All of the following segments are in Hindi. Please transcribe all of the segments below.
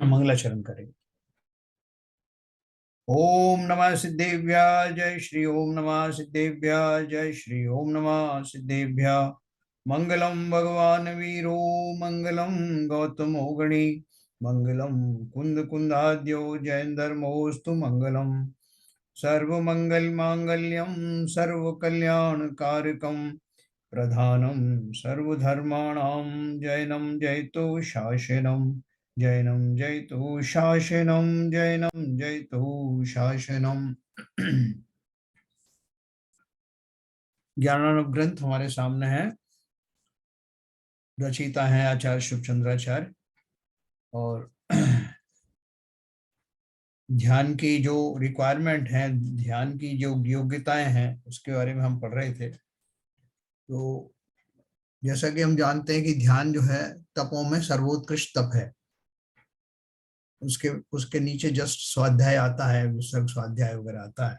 मंगलाचरण करें। ओम नमः सिद्धेभ्य जय श्री ओम नमः सिद्धेभ्य जय श्री ओम नमः सिद्धेभ्य। मंगलम भगवान वीरो मंगलम गौतमो गणी मंगलम कुंद कुंदाद्यो जयंधर्मोस्तु मंगलम। सर्वमंगल मांगल्यम सर्वकल्याणकारकम प्रधानम सर्वधर्माणां जैनम जयतु शासनम। जैनम जयतु शासनम जैनम जयतु शासनम। ज्ञानानंद ग्रंथ हमारे सामने है। रचयिता है आचार्य शुभचंद्राचार्य। और ध्यान की जो रिक्वायरमेंट है, ध्यान की जो योग्यताएं हैं, उसके बारे में हम पढ़ रहे थे। तो जैसा कि हम जानते हैं कि ध्यान जो है तपों में सर्वोत्कृष्ट तप है। उसके उसके नीचे जस्ट स्वाध्याय आता है, विसर्ग स्वाध्याय वगैरह आता है।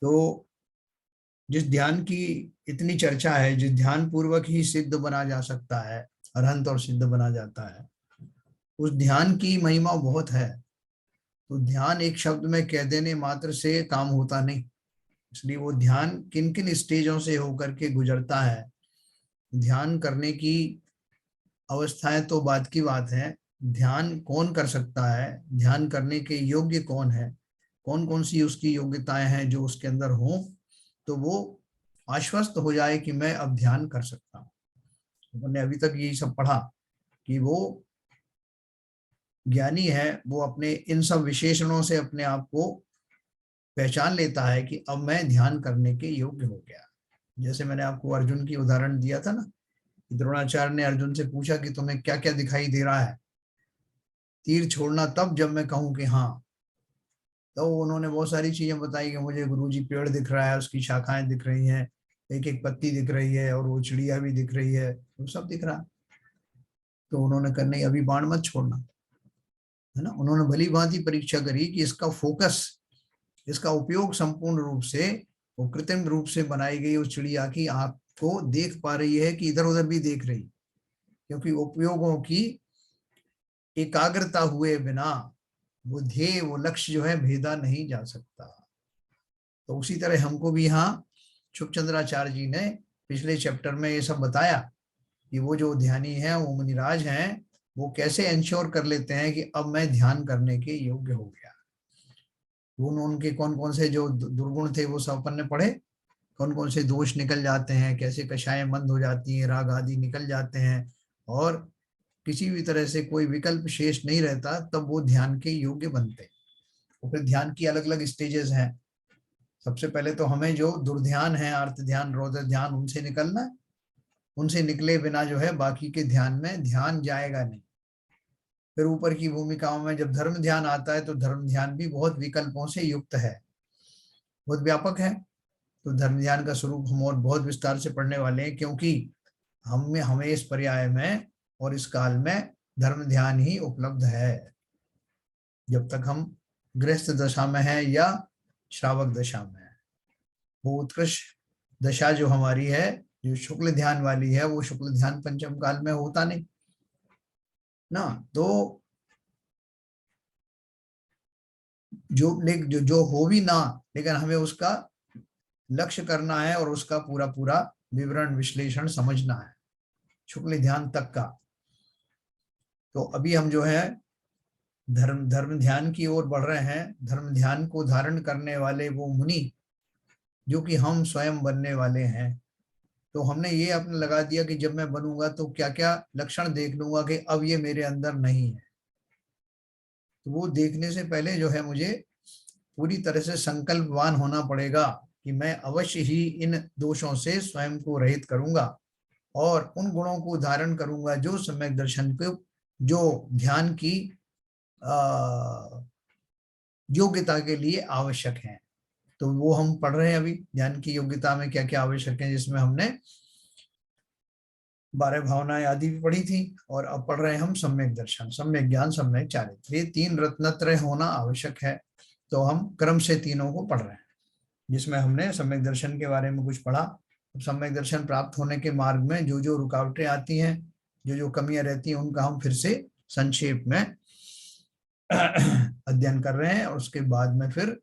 तो जिस ध्यान की इतनी चर्चा है, जिस ध्यान पूर्वक ही सिद्ध बना जा सकता है, अरहंत और सिद्ध बना जाता है, उस ध्यान की महिमा बहुत है। तो ध्यान एक शब्द में कह देने मात्र से काम होता नहीं। इसलिए वो ध्यान किन किन स्टेजों से होकर के गुजरता है, ध्यान करने की अवस्थाएं तो बात की बात है। ध्यान कौन कर सकता है, ध्यान करने के योग्य कौन है, कौन कौन सी उसकी योग्यताएं हैं जो उसके अंदर हों, तो वो आश्वस्त हो जाए कि मैं अब ध्यान कर सकता हूँ। मैंने अभी तक यही सब पढ़ा कि वो ज्ञानी है, वो अपने इन सब विशेषणों से अपने आप को पहचान लेता है कि अब मैं ध्यान करने के योग्य हो गया। जैसे मैंने आपको अर्जुन की उदाहरण दिया था ना, द्रोणाचार्य ने अर्जुन से पूछा कि तुम्हें क्या क्या दिखाई दे रहा है, तीर छोड़ना तब जब मैं कहूं कि हाँ। तो उन्होंने बहुत सारी चीजें बताई कि मुझे गुरुजी पेड़ दिख रहा है, उसकी शाखाएं दिख रही हैं, एक एक पत्ती दिख रही है, और वो चिड़िया भी दिख रही है, वो सब दिख रहा। तो उन्होंने कहा नहीं, अभी बाण मत छोड़ना, है ना। उन्होंने भली भांति परीक्षा करी कि इसका फोकस, इसका उपयोग संपूर्ण रूप से, वो कृत्रिम रूप से बनाई गई उस चिड़िया की आंख को देख पा रही है कि इधर उधर भी देख रही, क्योंकि उपयोगों की एकाग्रता हुए बिना वो ध्येय, वो लक्ष्य जो है भेदा नहीं जा सकता। तो उसी तरह हमको भी यहाँ शुभचंद्राचार्य जी ने पिछले चैप्टर में ये सब बताया कि वो जो ध्यानी है, वो मुनिराज हैं, वो कैसे इंश्योर कर लेते हैं कि अब मैं ध्यान करने के योग्य हो गया। उनके कौन कौन से जो दुर्गुण थे वो सब अपन ने पढ़े, कौन कौन से दोष निकल जाते हैं, कैसे कषाएं बंद हो जाती हैं, राग आदि निकल जाते हैं, और किसी भी तरह से कोई विकल्प शेष नहीं रहता, तब वो ध्यान के योग्य बनते हैं। तो फिर ध्यान की अलग अलग स्टेजेस हैं। सबसे पहले तो हमें जो दुर्ध्यान है, अर्थ ध्यान, रौद्र ध्यान, उनसे निकलना है। उनसे निकले बिना जो है बाकी के ध्यान में ध्यान जाएगा नहीं। फिर ऊपर की भूमिकाओं में जब धर्म ध्यान आता है, तो धर्म ध्यान भी बहुत विकल्पों से युक्त है, बहुत व्यापक है। तो धर्म ध्यान का स्वरूप हम और बहुत विस्तार से पढ़ने वाले हैं, क्योंकि हमें इस पर्याय में और इस काल में धर्म ध्यान ही उपलब्ध है। जब तक हम गृहस्थ दशा में है या श्रावक दशा में है, वो उत्कृष्ट दशा जो हमारी है, जो शुक्ल ध्यान वाली है, वो शुक्ल ध्यान पंचम काल में होता नहीं ना। तो जो हो भी ना, लेकिन हमें उसका लक्ष्य करना है और उसका पूरा पूरा विवरण विश्लेषण समझना है, शुक्ल ध्यान तक का। तो अभी हम जो है धर्म ध्यान की ओर बढ़ रहे हैं। धर्म ध्यान को धारण करने वाले वो मुनि जो कि हम स्वयं बनने वाले हैं। तो हमने ये अपने लगा दिया कि जब मैं बनूंगा तो क्या क्या लक्षण देख लूंगा कि अब ये मेरे अंदर नहीं है। तो वो देखने से पहले जो है मुझे पूरी तरह से संकल्पवान होना पड़ेगा कि मैं अवश्य ही इन दोषों से स्वयं को रहित करूंगा और उन गुणों को धारण करूंगा जो सम्यक दर्शन को, जो ध्यान की योग्यता के लिए आवश्यक है। तो वो हम पढ़ रहे हैं अभी, ध्यान की योग्यता में क्या क्या आवश्यक है, जिसमें हमने 12 भावनाएं आदि भी पढ़ी थी। और अब पढ़ रहे हैं हम सम्यक दर्शन, सम्यक ज्ञान, सम्यक चारित्र। ये 3 रत्नत्रय होना आवश्यक है। तो हम क्रम से तीनों को पढ़ रहे हैं, जिसमें हमने सम्यक दर्शन के बारे में कुछ पढ़ा। सम्यक दर्शन प्राप्त होने के मार्ग में जो जो रुकावटें आती हैं, जो जो कमियां रहती हैं, उनका हम फिर से संक्षेप में अध्ययन कर रहे हैं, और उसके बाद में फिर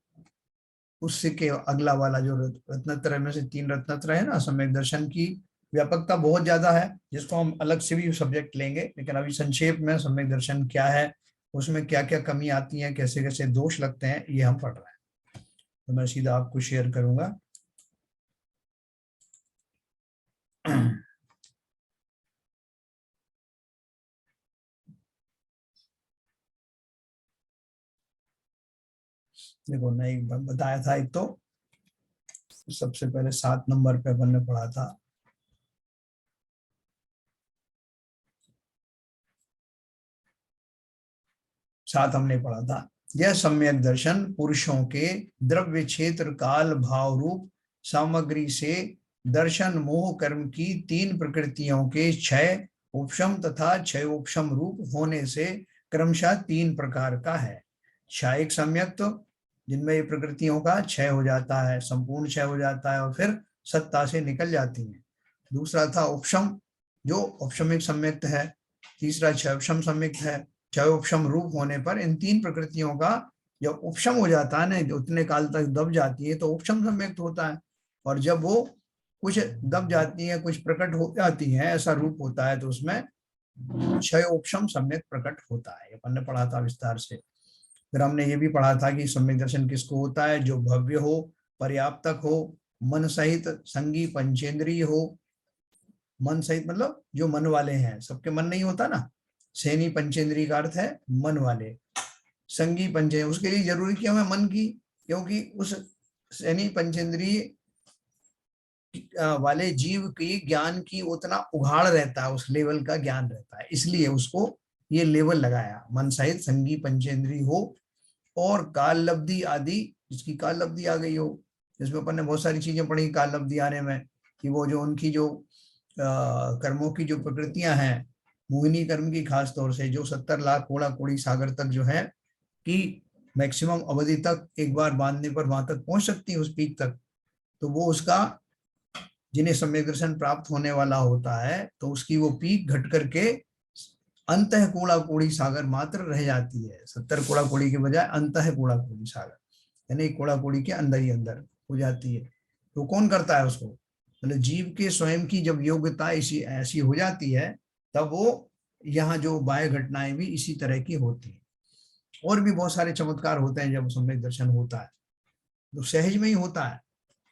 उससे के अगला वाला जो रत्नत्रय में से 3 रत्नत्रय है ना, सम्यक दर्शन की व्यापकता बहुत ज्यादा है, जिसको हम अलग से भी सब्जेक्ट लेंगे, लेकिन अभी संक्षेप में सम्यक दर्शन क्या है, उसमें क्या क्या कमी आती है, कैसे कैसे दोष लगते हैं, ये हम पढ़ रहे हैं। तो मैं सीधा आपको शेयर करूंगा। देखो, मैं एक बार बताया था, एक तो सबसे पहले 7 नंबर पे अपन ने पढ़ा था, सात हमने पढ़ा था, यह सम्यक दर्शन पुरुषों के द्रव्य क्षेत्र काल भाव रूप सामग्री से दर्शन मोह कर्म की 3 प्रकृतियों के क्षय उपशम तथा क्षय उपशम रूप होने से क्रमशः 3 प्रकार का है। क्षयिक सम्यक, तो जिनमें ये प्रकृतियों का क्षय हो जाता है, संपूर्ण क्षय हो जाता है और फिर सत्ता से निकल जाती है। दूसरा था उपशम, जो उपशमिक सम्यक्त है। तीसरा क्षय उपशम सम्यक्त है। क्षय उपशम रूप होने पर इन 3 प्रकृतियों का जब उपशम हो जाता है ना, उतने काल तक दब जाती है, तो उपशम सम्यक्त होता है। और जब वो कुछ दब जाती है, कुछ प्रकट हो जाती है, ऐसा रूप होता है, तो उसमें क्षय उपशम सम्यक प्रकट होता है। अपन ने पढ़ा था विस्तार से। फिर हमने ये भी पढ़ा था कि सम्यक दर्शन किसको होता है, जो भव्य हो, पर्याप्तक हो, मन सहित संगी पंचेंद्रिय हो। मन सहित मतलब जो मन वाले हैं, सबके मन नहीं होता ना, सैनी पंचेंद्रिय का अर्थ है मन वाले। संगी पंचे, उसके लिए जरूरी क्यों है मन की, क्योंकि उस सैनी पंचेंद्रिय वाले जीव की ज्ञान की उतना उघाड़ रहता है, उस लेवल का ज्ञान रहता है, इसलिए उसको ये लेवल लगाया, मन सहित संगी पंचेंद्रिय हो और काल लब्धि आदि, जिसकी काल लब्धि आ गई हो। जिसमें अपन ने बहुत सारी चीजें पढ़ी काल लब्धि आने में, कि वो जो उनकी जो कर्मों की जो प्रकृतियां हैं, मोहिनी कर्म की खास तौर से, जो 70 लाख कोड़ा कोड़ी सागर तक जो है कि मैक्सिमम अवधि तक एक बार बांधने पर वहां तक पहुंच सकती है, उस पीक तक, तो वो उसका, जिन्हें सम्यक दर्शन प्राप्त होने वाला होता है, तो उसकी वो पीक घट करके अंतः कूड़ा कूड़ी सागर मात्र रह जाती है। 70 कूड़ा कूड़ी के बजाय अंतः कूड़ा कूड़ी सागर, यानी कूड़ा कूड़ी के अंदर ही अंदर हो जाती है। तो कौन करता है उसको, मतलब जीव के स्वयं की जब योग्यता इसी ऐसी हो जाती है, तब वो यहाँ जो बाह्य घटनाएं भी इसी तरह की होती है। और भी बहुत सारे चमत्कार होते हैं जब सम्यक दर्शन होता है, तो सहज में ही होता है।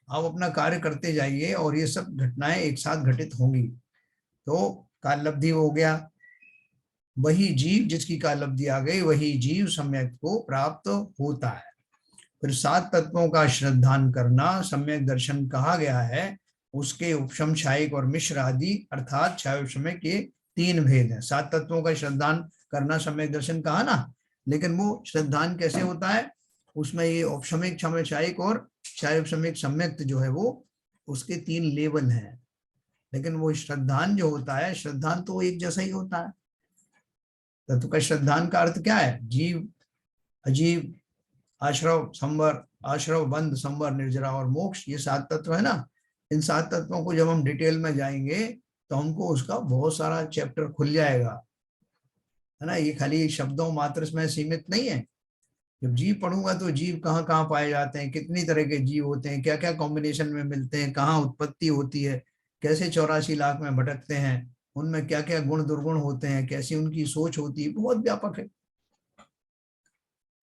आप अपना कार्य करते जाइए और ये सब घटनाएं एक साथ घटित होंगी। तो काल लब्धि हो गया, वही जीव जिसकी काल लब्धि आ गई, वही जीव सम्यक को प्राप्त होता है। फिर 7 तत्वों का श्रद्धान करना सम्यक दर्शन कहा गया है। उसके उपशम क्षयिक और मिश्र आदि अर्थात क्षय उपशम के 3 भेद हैं। 7 तत्वों का श्रद्धान करना सम्यक दर्शन कहा ना, लेकिन वो श्रद्धान कैसे होता है, उसमें ये उपशमिक क्षयिक और क्षय उपशमिक सम्यक जो है वो उसके 3 लेवल हैं। लेकिन वो श्रद्धान जो होता है, श्रद्धान तो एक जैसा ही होता है। तत्व का श्रद्धान का अर्थ क्या है, जीव अजीव आश्रव संवर, आश्रव बंध संवर निर्जरा और मोक्ष, ये 7 तत्व है ना। इन 7 तत्वों को जब हम डिटेल में जाएंगे तो हमको उसका बहुत सारा चैप्टर खुल जाएगा, है ना। ये खाली शब्दों मात्र में सीमित नहीं है। जब जीव पढ़ूंगा तो जीव कहाँ कहाँ पाए जाते हैं, कितनी तरह के जीव होते हैं, क्या क्या कॉम्बिनेशन में मिलते हैं, कहाँ उत्पत्ति होती है, कैसे 84 लाख में भटकते हैं, उनमें क्या क्या गुण दुर्गुण होते हैं, कैसी उनकी सोच होती है, बहुत व्यापक है।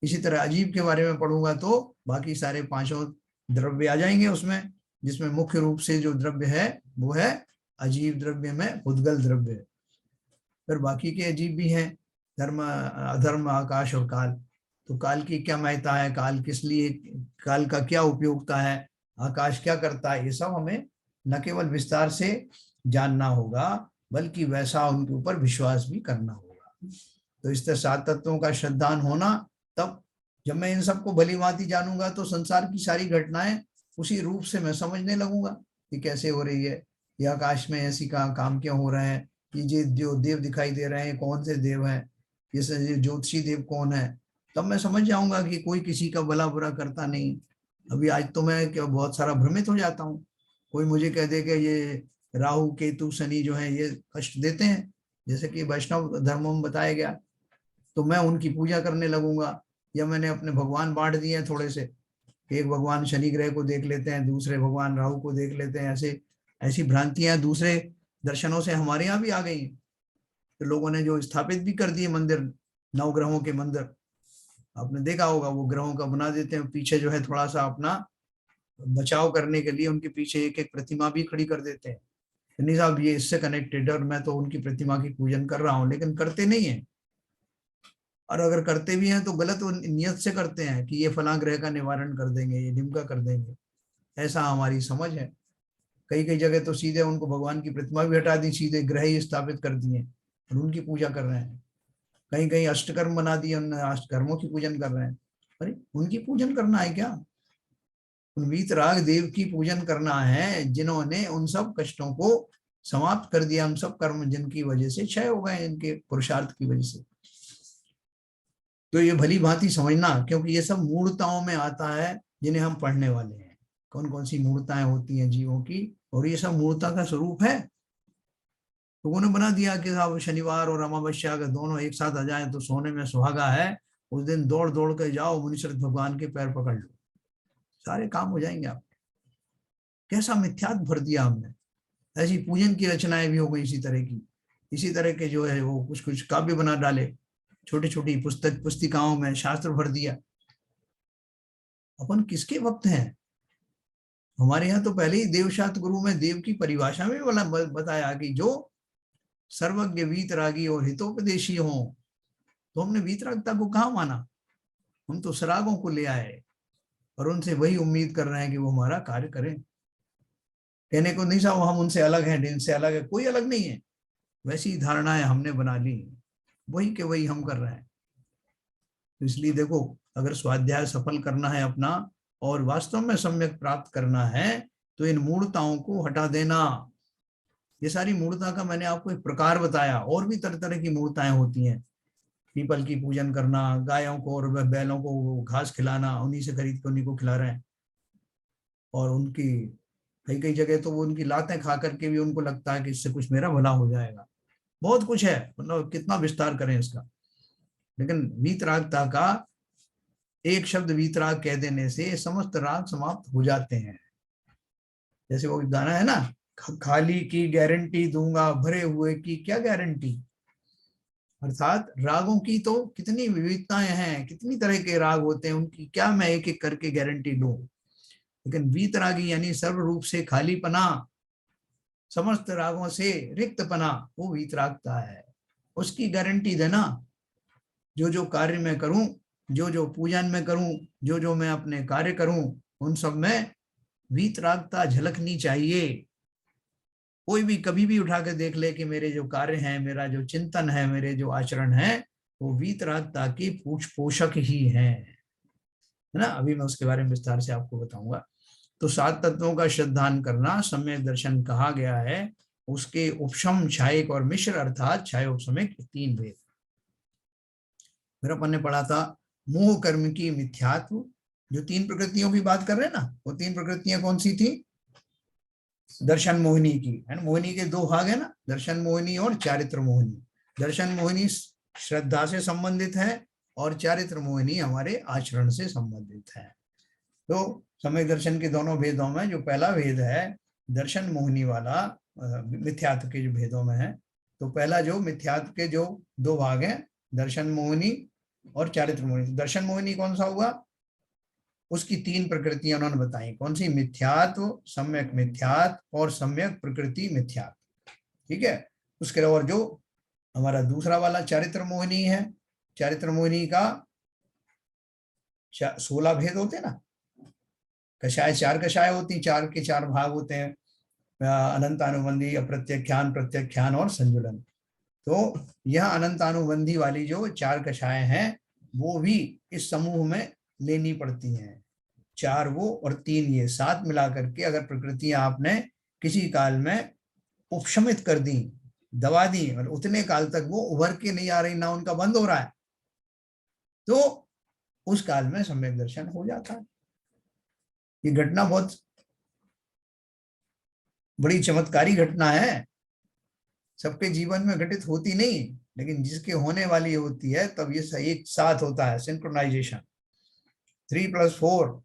इसी तरह अजीब के बारे में पढ़ूंगा तो बाकी सारे 5 द्रव्य आ जाएंगे उसमें, जिसमें मुख्य रूप से जो द्रव्य है वो है अजीब द्रव्य में उद्गल द्रव्य। फिर बाकी के अजीब भी हैं, धर्म अधर्म आकाश और काल। तो काल की क्या महत्ता है, काल किस लिए, काल का क्या उपयोगिता है, आकाश क्या करता है, ये सब हमें न केवल विस्तार से जानना होगा, बल्कि वैसा उनके ऊपर विश्वास भी करना होगा। तो इस तरह 7 तत्वों का श्रद्धान होना, तब जब मैं इन सबको भली भांति जानूंगा तो संसार की सारी घटनाएं उसी रूप से मैं समझने लगूंगा कि कैसे हो रही है, ये आकाश में ऐसी काम क्यों हो रहे हैं, ये जो देव दिखाई दे रहे हैं कौन से देव हैं, ये ज्योतिषी देव कौन है। तब मैं समझ जाऊंगा कि कोई किसी का भला बुरा करता नहीं। अभी आज तो मैं क्या बहुत सारा भ्रमित हो जाता हूँ, कोई मुझे कह दे कि ये राहु केतु शनि जो है ये कष्ट देते हैं, जैसे कि वैष्णव धर्मों में बताया गया, तो मैं उनकी पूजा करने लगूंगा, या मैंने अपने भगवान बांट दिए हैं थोड़े से, एक भगवान शनि ग्रह को देख लेते हैं, दूसरे भगवान राहु को देख लेते हैं, ऐसे ऐसी भ्रांतियां दूसरे दर्शनों से हमारे यहाँ भी आ गई हैं। तो लोगों ने जो स्थापित भी कर दिए मंदिर, नवग्रहों के मंदिर, आपने देखा होगा, वो ग्रहों का बना देते हैं, पीछे जो है थोड़ा सा अपना बचाव करने के लिए उनके पीछे एक एक प्रतिमा भी खड़ी कर देते हैं। नहीं साहब ये इससे कनेक्टेड है और मैं तो उनकी प्रतिमा की पूजन कर रहा हूँ, लेकिन करते नहीं है। और अगर करते भी हैं तो गलत नियत से करते हैं कि ये फलां ग्रह का निवारण कर देंगे, ये ढिमका कर देंगे, ऐसा हमारी समझ है। कई कई जगह तो सीधे उनको भगवान की प्रतिमा भी हटा दी, सीधे ग्रह ही स्थापित कर दिए और उनकी पूजा कर रहे हैं। कहीं कहीं अष्टकर्म बना दिए, उन्होंने अष्टकर्मों की पूजन कर रहे हैं। अरे उनकी पूजन करना है क्या? उन वीतराग देव की पूजन करना है जिन्होंने उन सब कष्टों को समाप्त कर दिया, हम सब कर्म जिनकी वजह से क्षय हो गए, इनके पुरुषार्थ की वजह से। तो ये भली भांति समझना, क्योंकि ये सब मूर्ताओं में आता है जिन्हें हम पढ़ने वाले हैं। कौन कौन सी मूर्ताएं होती हैं जीवों की, और ये सब मूर्ता का स्वरूप है। तो उन्होंने बना दिया कि साहब शनिवार और अमावस्या अगर दोनों एक साथ आ जाए तो सोने में सुहागा है, उस दिन दौड़ दौड़ कर जाओ मुनीश्वर भगवान के पैर पकड़ लो, सारे काम हो जाएंगे आप। कैसा मिथ्यात्व भर दिया हमने। ऐसी पूजन की रचनाएं भी हो गई इसी तरह की, इसी तरह के जो है वो कुछ कुछ काव्य बना डाले, छोटी छोटी पुस्तिकाओं में शास्त्र भर दिया। अपन किसके वक्त हैं? हमारे यहाँ तो पहले ही देवशास्त्र गुरु में देव की परिभाषा में बताया कि जो सर्वज्ञ वीतरागी और हितोपदेशी हो। तो हमने वीतरागता को कहाँ माना? हम तो सरागों को ले आए और उनसे वही उम्मीद कर रहे हैं कि वो हमारा कार्य करें। कहने को नहीं साहब हम उनसे अलग हैं, इनसे अलग है, कोई अलग नहीं है। वैसी धारणाएं हमने बना ली, वही के वही हम कर रहे हैं। तो इसलिए देखो, अगर स्वाध्याय सफल करना है अपना और वास्तव में सम्यक प्राप्त करना है तो इन मूर्ताओं को हटा देना। ये सारी मूर्ता का मैंने आपको एक प्रकार बताया, और भी तरह तरह की मूर्ताएं होती हैं। पीपल की पूजन करना, गायों को और बैलों को घास खिलाना, उन्हीं से खरीद के उन्हीं को खिला रहे हैं। और उनकी कई कई जगह तो वो उनकी लातें खा करके भी उनको लगता है कि इससे कुछ मेरा भला हो जाएगा। बहुत कुछ है, मतलब कितना विस्तार करें इसका। लेकिन वीतरागता का एक शब्द वीतराग कह देने से समस्त राग समाप्त हो जाते हैं। जैसे वो गाना है ना, खाली की गारंटी दूंगा, भरे हुए की क्या गारंटी। अर्थात रागों की तो कितनी विविधताएं हैं, कितनी तरह के राग होते हैं, उनकी क्या मैं एक एक करके गारंटी लूं। लेकिन वीतरागी यानी सर्व रूप से खाली पना, समस्त रागों से रिक्त पना, वो वीतरागता है। उसकी गारंटी देना। जो जो कार्य मैं करूं, जो जो पूजन में करूं, जो जो मैं अपने कार्य करूं, उन सब में वीतरागता झलकनी चाहिए। कोई भी कभी भी उठा के देख ले कि मेरे जो कार्य हैं, मेरा जो चिंतन है, मेरे जो आचरण है, वो वीतरागता की पोषक ही है ना। अभी मैं उसके बारे में विस्तार से आपको बताऊंगा। तो 7 तत्वों का श्रद्धान करना सम्यक दर्शन कहा गया है। उसके उपशम, छायक और मिश्र, अर्थात छाय उपशमिक 3 भेद। फिर अपन ने पढ़ा था मोह कर्म की मिथ्यात्व। जो 3 प्रकृतियों की बात कर रहे हैं ना, वो 3 प्रकृतियां कौन सी थी? दर्शन मोहिनी की, है ना। मोहिनी के 2 भाग है ना, दर्शन मोहिनी और चारित्र मोहिनी। दर्शन मोहिनी श्रद्धा से संबंधित है और चारित्र मोहिनी हमारे आचरण से संबंधित है। तो सम्यक दर्शन के दोनों भेदों में जो पहला भेद है दर्शन मोहिनी वाला, मिथ्यात्व के जो भेदों में है, तो पहला जो मिथ्यात्व के जो 2 भाग हैं, दर्शन मोहिनी और चारित्र मोहिनी। दर्शन मोहिनी कौन सा हुआ? उसकी 3 प्रकृतियां उन्होंने बताई। कौन सी? मिथ्यात्व, सम्यक मिथ्यात्व और सम्यक प्रकृति मिथ्यात्व। ठीक है। उसके और जो हमारा दूसरा वाला चारित्र मोहिनी है, चारित्र मोहिनी का 16 भेद होते हैं ना। कषाय 4 कषाय होती, 4 के 4 भाग होते हैं, अनंतानुबंधी, अप्रत्यख्यान, प्रत्यख्यान और संजुलन। तो यह अनंतानुबंधी वाली जो 4 कषाय हैं वो भी इस समूह में लेनी पड़ती हैं। 4 वो और 3 ये, 7 मिलाकर के अगर प्रकृतियां आपने किसी काल में उपशमित कर दी, दबा दी, और उतने काल तक वो उभर के नहीं आ रही, ना उनका बंद हो रहा है, तो उस काल में सम्यक दर्शन हो जाता है। ये घटना बहुत बड़ी चमत्कारी घटना है, सबके जीवन में घटित होती नहीं, लेकिन जिसके होने वाली होती है तब ये एक साथ होता है, सिंक्रोनाइजेशन। 3+4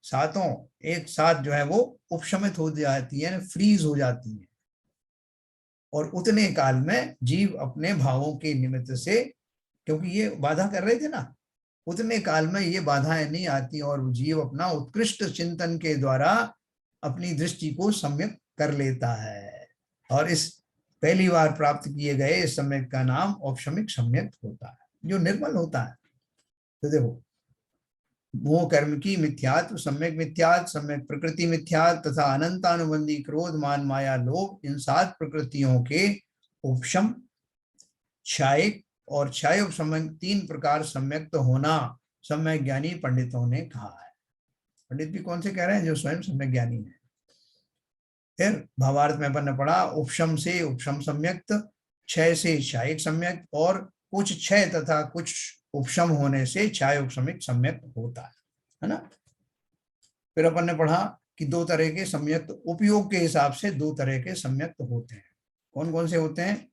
सातों एक साथ जो है वो उपशमित हो जाती है, फ्रीज हो जाती है, और उतने काल में जीव अपने भावों के निमित्त से, क्योंकि ये बाधा कर रहे थे ना, उतने काल में ये बाधाएं नहीं आती और जीव अपना उत्कृष्ट चिंतन के द्वारा अपनी दृष्टि को सम्यक कर लेता है। और इस पहली बार प्राप्त किए गए इस सम्यक का नाम औपशमिक सम्यक होता है, जो निर्मल होता है। तो देखो, मोह कर्म की मिथ्यात्व, सम्यक मिथ्यात्व, सम्यक प्रकृति मिथ्यात्व तथा अनंतानुबंधी क्रोध मान माया लोभ, इन 7 प्रकृतियों के उपशम, क्षायिक और क्षय उपशमन 3 प्रकार सम्यक्त होना सम्यक ज्ञानी पंडितों ने कहा है। पंडित भी कौन से कह रहे हैं? जो स्वयं सम्यक ज्ञानी है। फिर भावार्थ में अपन ने पढ़ा, उपशम से उपशम सम्यक्त, क्षय से क्षायिक सम्यक्त, और कुछ क्षय तथा कुछ उपशम होने से क्षय उपशमिक सम्यक्त होता है ना। फिर अपन ने पढ़ा कि 2 तरह के सम्यक्त, उपयोग के हिसाब से 2 तरह के सम्यक्त होते हैं। कौन कौन से होते हैं?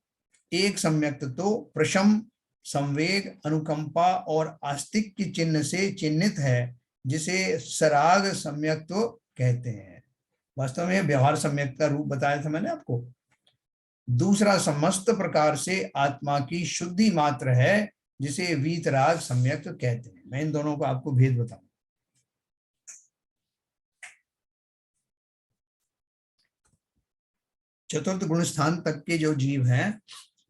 एक सम्यक्त तो प्रशम, संवेग, अनुकंपा और आस्तिक की चिन्ह से चिन्हित है, जिसे सराग सम्यक्त कहते हैं। वास्तव में व्यवहार सम्यक का रूप बताया था मैंने आपको। दूसरा समस्त प्रकार से आत्मा की शुद्धि मात्र है, जिसे वीतराग सम्यक कहते हैं। मैं इन दोनों को आपको भेद बताऊं। चतुर्थ गुण स्थान तक के जो जीव हैं,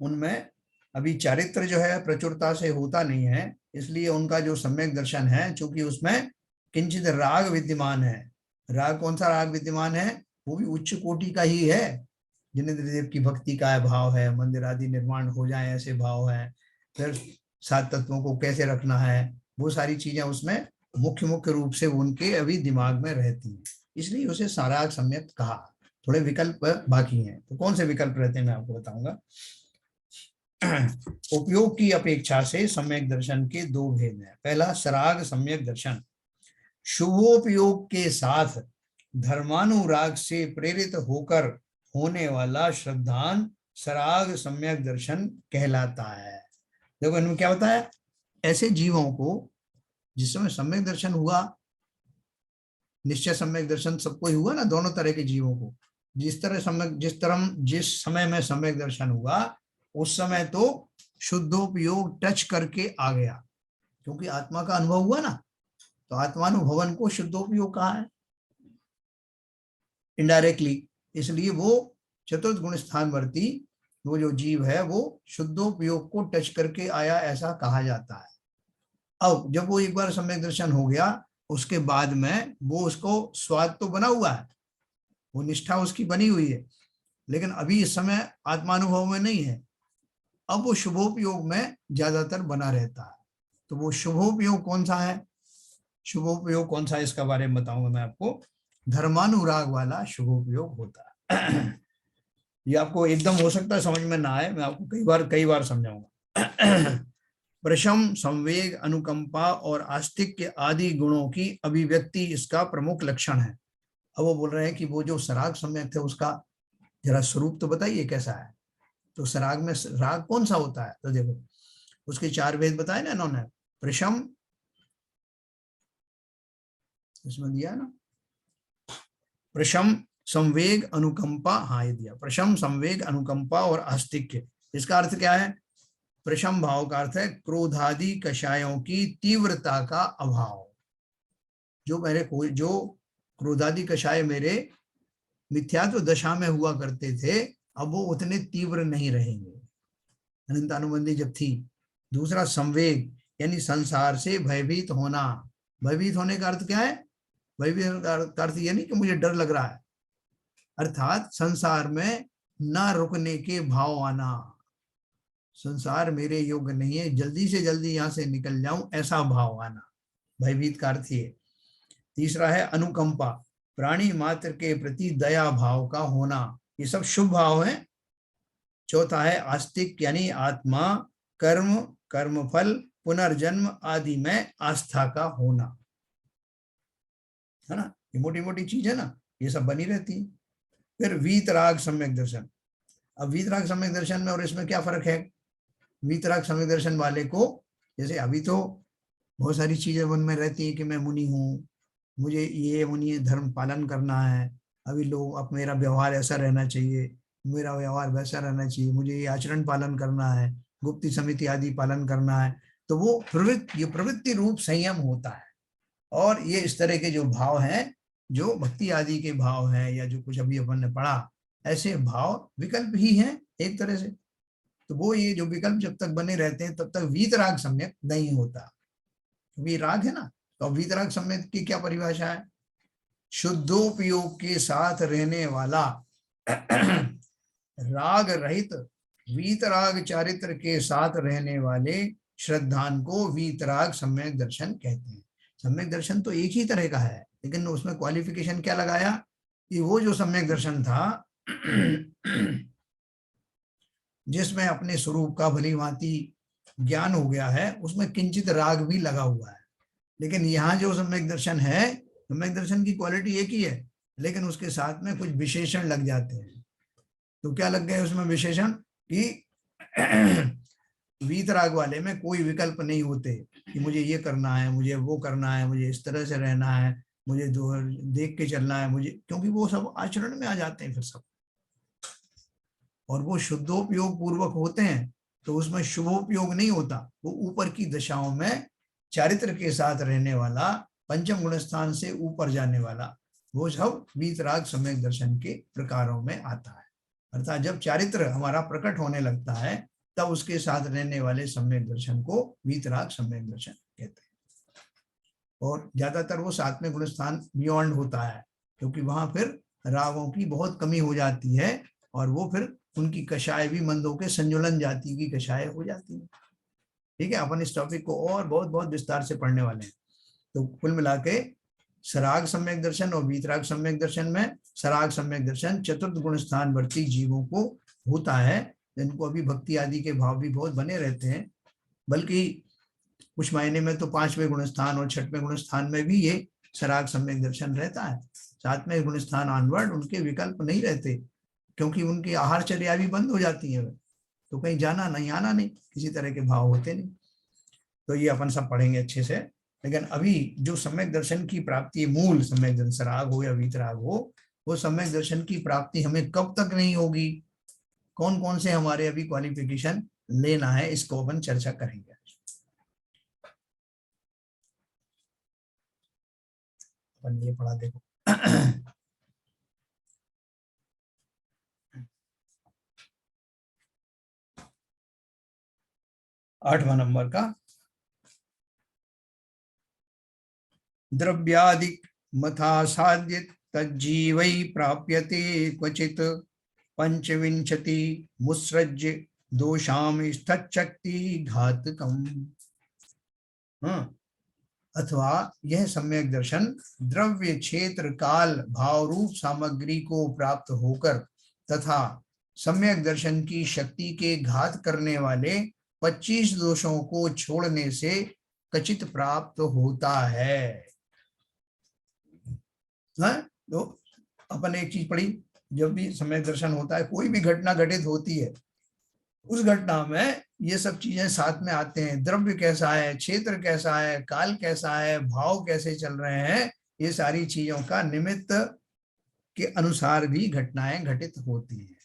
उनमें अभी चारित्र जो है प्रचुरता से होता नहीं है, इसलिए उनका जो सम्यक दर्शन है, चूंकि उसमें किंचित राग विद्यमान है। राग, कौन सा राग विद्यमान है? वो भी उच्च कोटि का ही है। जिनेंद्र देव की भक्ति का भाव है, मंदिर आदि निर्माण हो जाए ऐसे भाव है, फिर 7 तत्वों को कैसे रखना है, वो सारी चीजें उसमें मुख्य मुख्य रूप से उनके अभी दिमाग में रहती हैं, इसलिए उसे साराग सम्यक कहा। थोड़े विकल्प बाकी हैं, तो कौन से विकल्प रहते हैं मैं आपको बताऊंगा। उपयोग की अपेक्षा से सम्यक दर्शन के 2 भेद हैं। पहला, सराग सम्यक दर्शन, शुभोपयोग के साथ धर्मानुराग से प्रेरित होकर होने वाला श्रद्धान सराग सम्यक दर्शन कहलाता है। देखो इनमें क्या होता है, ऐसे जीवों को जिस समय सम्यक दर्शन हुआ, निश्चय सम्यक दर्शन सबको ही हुआ ना, दोनों तरह के जीवों को, जिस समय में सम्यक दर्शन हुआ, उस समय तो शुद्धोपयोग टच करके आ गया, क्योंकि आत्मा का अनुभव हुआ ना, तो आत्मानुभवन को शुद्धोपयोग कहा है इनडायरेक्टली, इसलिए वो चतुर्थ गुण स्थानवर्ती वो जो जीव है वो शुद्धोपयोग को टच करके आया, ऐसा कहा जाता है। अब जब वो एक बार सम्यक दर्शन हो गया, उसके बाद में वो उसको स्वाद तो बना हुआ है, वो निष्ठा उसकी बनी हुई है, लेकिन अभी इस समय आत्मानुभव में नहीं है। अब वो शुभोपयोग में ज्यादातर बना रहता है। तो वो शुभोपयोग कौन सा है? शुभोपयोग कौन सा है इसका बारे में बताऊंगा मैं आपको। धर्मानुराग वाला शुभोपयोग होता है। ये आपको एकदम हो सकता है समझ में ना आए, मैं आपको कई बार समझाऊंगा। प्रशम, संवेग, अनुकंपा और आस्तिक आदि गुणों की अभिव्यक्ति इसका प्रमुख लक्षण है। अब वो बोल रहे हैं कि वो जो सराग सम्यक थे उसका जरा स्वरूप तो बताइए कैसा है। तो सराग में राग कौन सा होता है? तो देखो उसके 4 भेद बताए ना इन्होंने। प्रशम, इसमें दिया है ना, प्रशम, संवेग, अनुकंपा, हाँ ये दिया, प्रशम, संवेग, अनुकंपा और आस्तिक्य। इसका अर्थ क्या है? प्रशम भाव का अर्थ है क्रोधादि कषायों की तीव्रता का अभाव। जो क्रोधादि कषाय मेरे मिथ्यात्व दशा में हुआ करते थे, अब वो उतने तीव्र नहीं रहेंगे, अनंतानुबंधी जब थी। दूसरा, संवेग, यानी संसार से भयभीत होना। भयभीत होने का अर्थ क्या है? भयभीत का अर्थ यह नहीं कि मुझे डर लग रहा है, अर्थात संसार में न रुकने के भाव आना। संसार मेरे योग्य नहीं है, जल्दी से जल्दी यहां से निकल जाऊं, ऐसा भाव आना, भयभीत का अर्थ ये। तीसरा है अनुकंपा, प्राणी मात्र के प्रति दया भाव का होना, ये सब शुभ भाव है। चौथा है आस्तिक, यानी आत्मा, कर्म, कर्मफल, पुनर्जन्म आदि में आस्था का होना, है ना। ये मोटी मोटी चीज है ना, ये सब बनी रहती है। फिर वीतराग सम्यक दर्शन। अब वीतराग सम्यक दर्शन में और इसमें क्या फर्क है? वीतराग सम्यक दर्शन वाले को, जैसे अभी तो बहुत सारी चीजें मन में रहती है कि मैं मुनि हूँ, मुझे ये मुनि धर्म पालन करना है, अभी लोग, अब मेरा व्यवहार ऐसा रहना चाहिए, मेरा व्यवहार वैसा रहना चाहिए, मुझे ये आचरण पालन करना है, गुप्ती समिति आदि पालन करना है। तो वो ये प्रवृत्ति रूप संयम होता है। और ये इस तरह के जो भाव हैं, जो भक्ति आदि के भाव हैं, या जो कुछ अभी अपन ने पढ़ा, ऐसे भाव विकल्प ही हैं एक तरह से। तो वो ये जो विकल्प जब तक बने रहते हैं तब तक वीतराग सम्यक नहीं होता। वीराग है ना, तो वीतराग सम्यक की क्या परिभाषा है? शुद्धोपयोग के साथ रहने वाला राग रहित वीतराग चारित्र के साथ रहने वाले श्रद्धान को वीतराग सम्यक दर्शन कहते हैं। सम्यक दर्शन तो एक ही तरह का है, लेकिन उसमें क्वालिफिकेशन क्या लगाया कि वो जो सम्यक दर्शन था जिसमें अपने स्वरूप का भली भांति ज्ञान हो गया है, उसमें किंचित राग भी लगा हुआ है। लेकिन यहाँ जो सम्यक दर्शन है, सम्यक दर्शन की क्वालिटी एक ही है, लेकिन उसके साथ में कुछ विशेषण लग जाते हैं। तो क्या लग गए उसमें विशेषण कि वीतराग वाले में कोई विकल्प नहीं होते कि मुझे ये करना है, मुझे वो करना है, मुझे इस तरह से रहना है, मुझे देख के चलना है, मुझे, क्योंकि वो सब आचरण में आ जाते हैं फिर सब, और वो शुद्धोपयोग पूर्वक होते हैं। तो उसमें शुभोपयोग नहीं होता, वो ऊपर की दशाओं में चारित्र के साथ रहने वाला, पंचम गुण स्थान से ऊपर जाने वाला, वो सब वीतराग सम्यक दर्शन के प्रकारों में आता है। अर्थात जब चारित्र हमारा प्रकट होने लगता है, तब उसके साथ रहने वाले सम्यक दर्शन को वीतराग सम्यक दर्शन कहते हैं। और ज्यादातर वो सातवें गुण स्थान बियॉन्ड होता है, क्योंकि वहां फिर रागों की बहुत कमी हो जाती है, और वो फिर उनकी कषाय भी मंद होकर संजुलन जाति की कषाय हो जाती है। ठीक है, अपन इस टॉपिक को और बहुत बहुत विस्तार से पढ़ने वाले हैं। तो कुल मिला के सराग सम्यक दर्शन और वीतराग सम्यक दर्शन में, सराग सम्यक दर्शन चतुर्थ गुण स्थान वर्ती जीवों को होता है, जिनको अभी भक्ति आदि के भाव भी बहुत बने रहते हैं, बल्कि कुछ मायने में तो पांचवें गुण स्थान और छठवें गुण स्थान में भी ये सराग सम्यक दर्शन रहता है। सातवें गुण स्थान ऑनवर्ड उनके विकल्प नहीं रहते, क्योंकि उनकी आहारचर्या भी बंद हो जाती है, तो कहीं जाना नहीं आना नहीं, किसी तरह के भाव होते नहीं। तो ये अपन सब पढ़ेंगे अच्छे से। लेकिन अभी जो सम्यक दर्शन की प्राप्ति, मूल सम्यक दर्शन, सराग हो या वीतराग हो, वो सम्यक दर्शन की प्राप्ति हमें कब तक नहीं होगी, कौन कौन से हमारे अभी क्वालिफिकेशन लेना है, इसको अपन चर्चा करेंगे। अपन ये पढ़ा देखो 8वां नंबर का, द्रव्यादिक मथा साध्य तज्जीवै प्राप्यते क्वचित पंचविंशति मुसृज्य दोषाम स्थक्ति घातकम। अथवा यह सम्यक दर्शन द्रव्य क्षेत्र काल भाव रूप सामग्री को प्राप्त होकर तथा सम्यक दर्शन की शक्ति के घात करने वाले 25 दोषों को छोड़ने से कचित प्राप्त होता है। तो अपन एक चीज पढ़ी, जब भी सम्यक दर्शन होता है, कोई भी घटना घटित होती है, उस घटना में ये सब चीजें साथ में आते हैं। द्रव्य कैसा है, क्षेत्र कैसा है, काल कैसा है, भाव कैसे चल रहे हैं, ये सारी चीजों का निमित्त के अनुसार भी घटनाएं घटित होती हैं।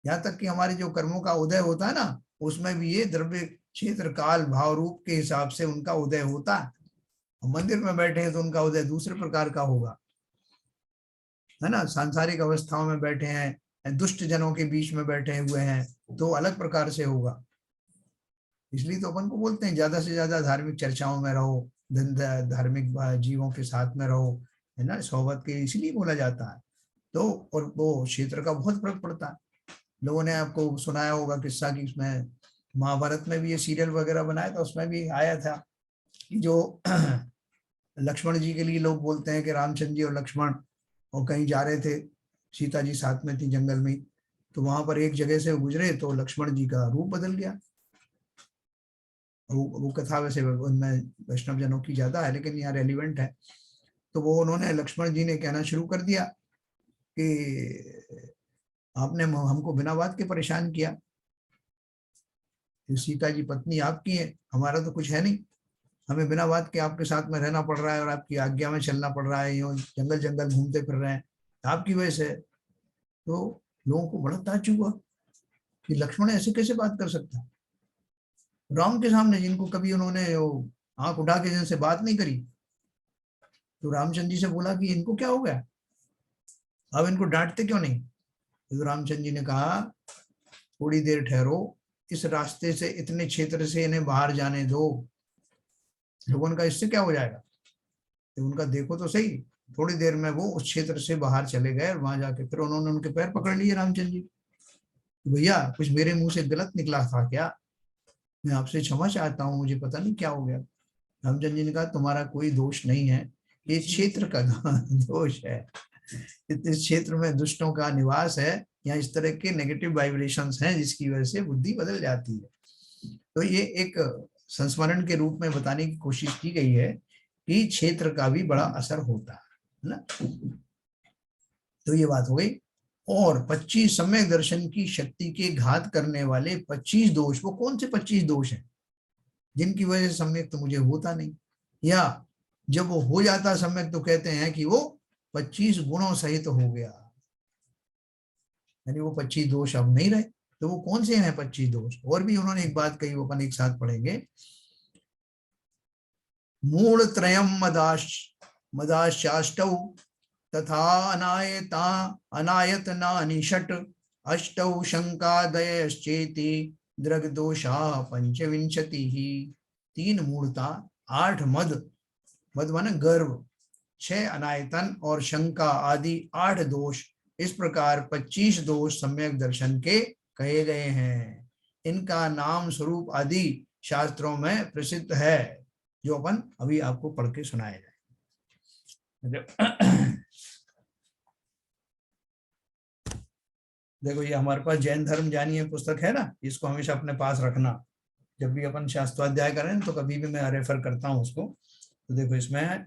यहाँ तक कि हमारे जो कर्मों का उदय होता है ना, उसमें भी ये द्रव्य क्षेत्र काल भाव रूप के हिसाब से उनका उदय होता है। मंदिर में बैठे हैं तो उनका उदय दूसरे प्रकार का होगा, है ना। सांसारिक अवस्थाओं में बैठे हैं, दुष्ट जनों के बीच में बैठे हुए हैं, तो अलग प्रकार से होगा। इसलिए तो अपन को बोलते हैं ज्यादा से ज्यादा धार्मिक चर्चाओं में रहो, धार्मिक जीवों के साथ में रहो, है ना, सोहबत के, इसलिए बोला जाता है। तो और वो क्षेत्र का बहुत फर्क पड़ता है। लोगों ने आपको सुनाया होगा किस्सा कि इसमें महाभारत में भी ये सीरियल वगैरह बनाया था, उसमें भी आया था कि जो लक्ष्मण जी के लिए लोग बोलते हैं कि रामचंद्र जी और लक्ष्मण और कहीं जा रहे थे, सीता जी साथ में थी जंगल में, तो वहां पर एक जगह से गुजरे तो लक्ष्मण जी का रूप बदल गया। वो कथा वैसे उनमें वैष्णव जनों की ज्यादा है, लेकिन यहाँ रेलिवेंट है। तो वो उन्होंने, लक्ष्मण जी ने कहना शुरू कर दिया कि आपने हमको बिना बात के परेशान किया, कि सीता जी पत्नी आपकी है, हमारा तो कुछ है नहीं, हमें बिना बात के आपके साथ में रहना पड़ रहा है और आपकी आज्ञा में चलना पड़ रहा है, यूं जंगल जंगल घूमते फिर रहे हैं आपकी वजह से। तो लोगों को बड़ा ताज्जुब हुआ कि लक्ष्मण ऐसे कैसे बात कर सकता है राम के सामने, जिनको कभी उन्होंने आंख उठा के जिनसे बात नहीं करी। तो रामचंद्र जी से बोला कि इनको क्या हो गया, अब इनको डांटते क्यों नहीं। तो रामचंद्र जी ने कहा थोड़ी देर ठहरो, इस रास्ते से इतने क्षेत्र से इन्हें बाहर जाने दो, लोगों का इससे क्या हो जाएगा। तो उनका देखो तो सही, थोड़ी देर में वो उस क्षेत्र से बाहर चले गए और वहां जाके फिर उन्होंने उनके पैर पकड़ लिए रामचंद्र जी। भैया कुछ मेरे मुंह से गलत निकला था क्या, मैं आपसे क्षमा चाहता हूँ, मुझे पता नहीं क्या हो गया। रामचंद्र जी ने कहा तुम्हारा कोई दोष नहीं है, ये क्षेत्र का दोष है, इस क्षेत्र में दुष्टों का निवास है, यहाँ इस तरह के नेगेटिव वाइब्रेशंस हैं जिसकी वजह से बुद्धि बदल जाती है। तो ये एक संस्मरण के रूप में बताने की कोशिश की गई है कि क्षेत्र का भी बड़ा असर होता है ना। तो ये बात हो गई। और 25 सम्यक दर्शन की शक्ति के घात करने वाले 25 दोष, वो कौन से 25 दोष हैं जिनकी वजह से सम्यक तो मुझे होता नहीं, या जब वो हो जाता सम्यक तो कहते हैं कि वो 25 गुणों सहित हो गया, यानी वो 25 दोष अब नहीं रहे। तो वो कौन से हैं 25 दोष। और भी उन्होंने एक बात कही, वो अपन एक साथ पढ़ेंगे। मूल त्रयम मदाशाष्टौ तथा अनायतना षट अष्टौ शंकादयश्चेति दृग्दोषा पंचविंशति ही। 3 मूर्ता, 8 मद, मद माने गर्व, 6 अनायतन और शंका आदि 8 दोष, इस प्रकार 25 दोष सम्यक दर्शन के कहे गए हैं। इनका नाम स्वरूप आदि शास्त्रों में प्रसिद्ध है, जो अपन अभी आपको पढ़ के सुनाया जाए। देखो ये हमारे पास जैन धर्म जानिए पुस्तक है ना, इसको हमेशा अपने पास रखना, जब भी अपन शास्त्राध्याय करें तो कभी भी मैं रेफर करता हूँ उसको। तो देखो इसमें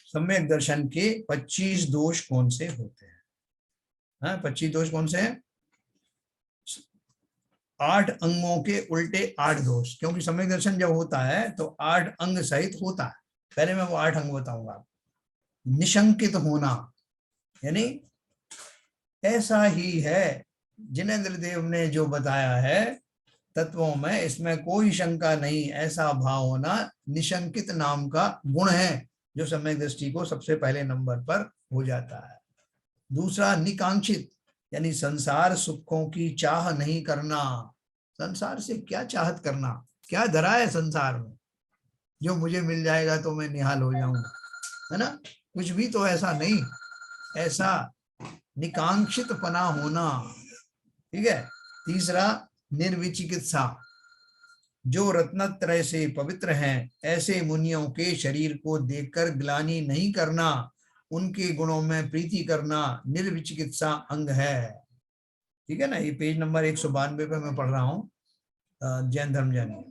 सम्यक दर्शन के 25 दोष कौन से होते हैं। 25 दोष कौन से हैं। 8 अंगों के उल्टे 8 दोष, क्योंकि सम्यक दर्शन जब होता है तो 8 अंग सहित होता है। पहले मैं वो 8 अंग बताऊंगा। निशंकित होना, यानी ऐसा ही है जिनेन्द्र देव ने जो बताया है तत्वों में, इसमें कोई शंका नहीं, ऐसा भाव होना निशंकित नाम का गुण है, जो सम्यक दृष्टि को सबसे पहले नंबर पर हो जाता है। दूसरा निकांक्षित, यानी संसार सुखों की चाह नहीं करना। संसार से क्या चाहत करना, क्या धरा है संसार में, जो मुझे मिल जाएगा तो मैं निहाल हो जाऊंगा, है ना। कुछ भी तो ऐसा नहीं, ऐसा निकांक्षित पना होना। ठीक है। तीसरा निर्विचिकित्सा, जो रत्नत्रय से पवित्र हैं ऐसे मुनियों के शरीर को देखकर ग्लानि नहीं करना, उनके गुणों में प्रीति करना निर्विचिकित्सा अंग है। ठीक है ना। ये पेज नंबर 192 पे मैं पढ़ रहा हूँ, जैन धर्म जानिए।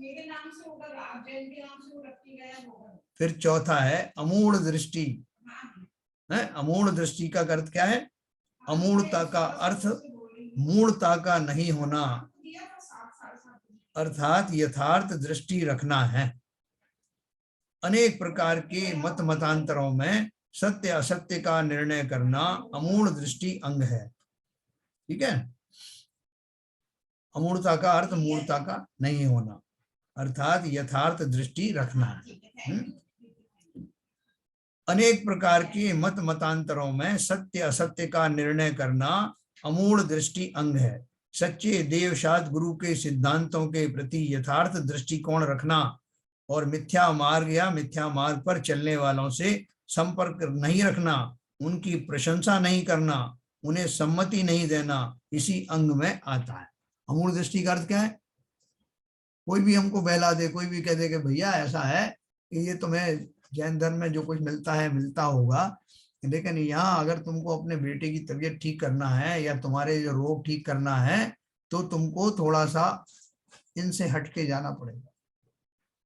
फिर चौथा है अमूढ़ दृष्टि। अमूढ़ दृष्टि का अर्थ क्या है। अमूढ़ता का अर्थ मूढ़ता का नहीं होना, अर्थात यथार्थ दृष्टि रखना है। अनेक प्रकार के मत मतांतरों में सत्य असत्य का निर्णय करना अमूढ़ दृष्टि अंग है। ठीक है। अमूढ़ता का अर्थ मूढ़ता का नहीं होना, अर्थात यथार्थ दृष्टि रखना है। अनेक प्रकार के मत मतांतरों में सत्य असत्य का निर्णय करना अमूढ़ दृष्टि अंग है। सच्चे देवशाद गुरु के सिद्धांतों के प्रति यथार्थ दृष्टिकोण रखना और मिथ्या मार्ग या मिथ्या मार्ग पर चलने वालों से संपर्क नहीं रखना, उनकी प्रशंसा नहीं करना, उन्हें सम्मति नहीं देना, इसी अंग में आता है। अमूढ़ दृष्टि का अर्थ क्या है। कोई भी हमको बहला दे, कोई भी कह दे कि भैया ऐसा है कि ये तुम्हें जैन धर्म में जो कुछ मिलता है मिलता होगा, लेकिन यहाँ अगर तुमको अपने बेटे की तबीयत ठीक करना है या तुम्हारे जो रोग ठीक करना है तो तुमको थोड़ा सा इनसे हटके जाना पड़ेगा।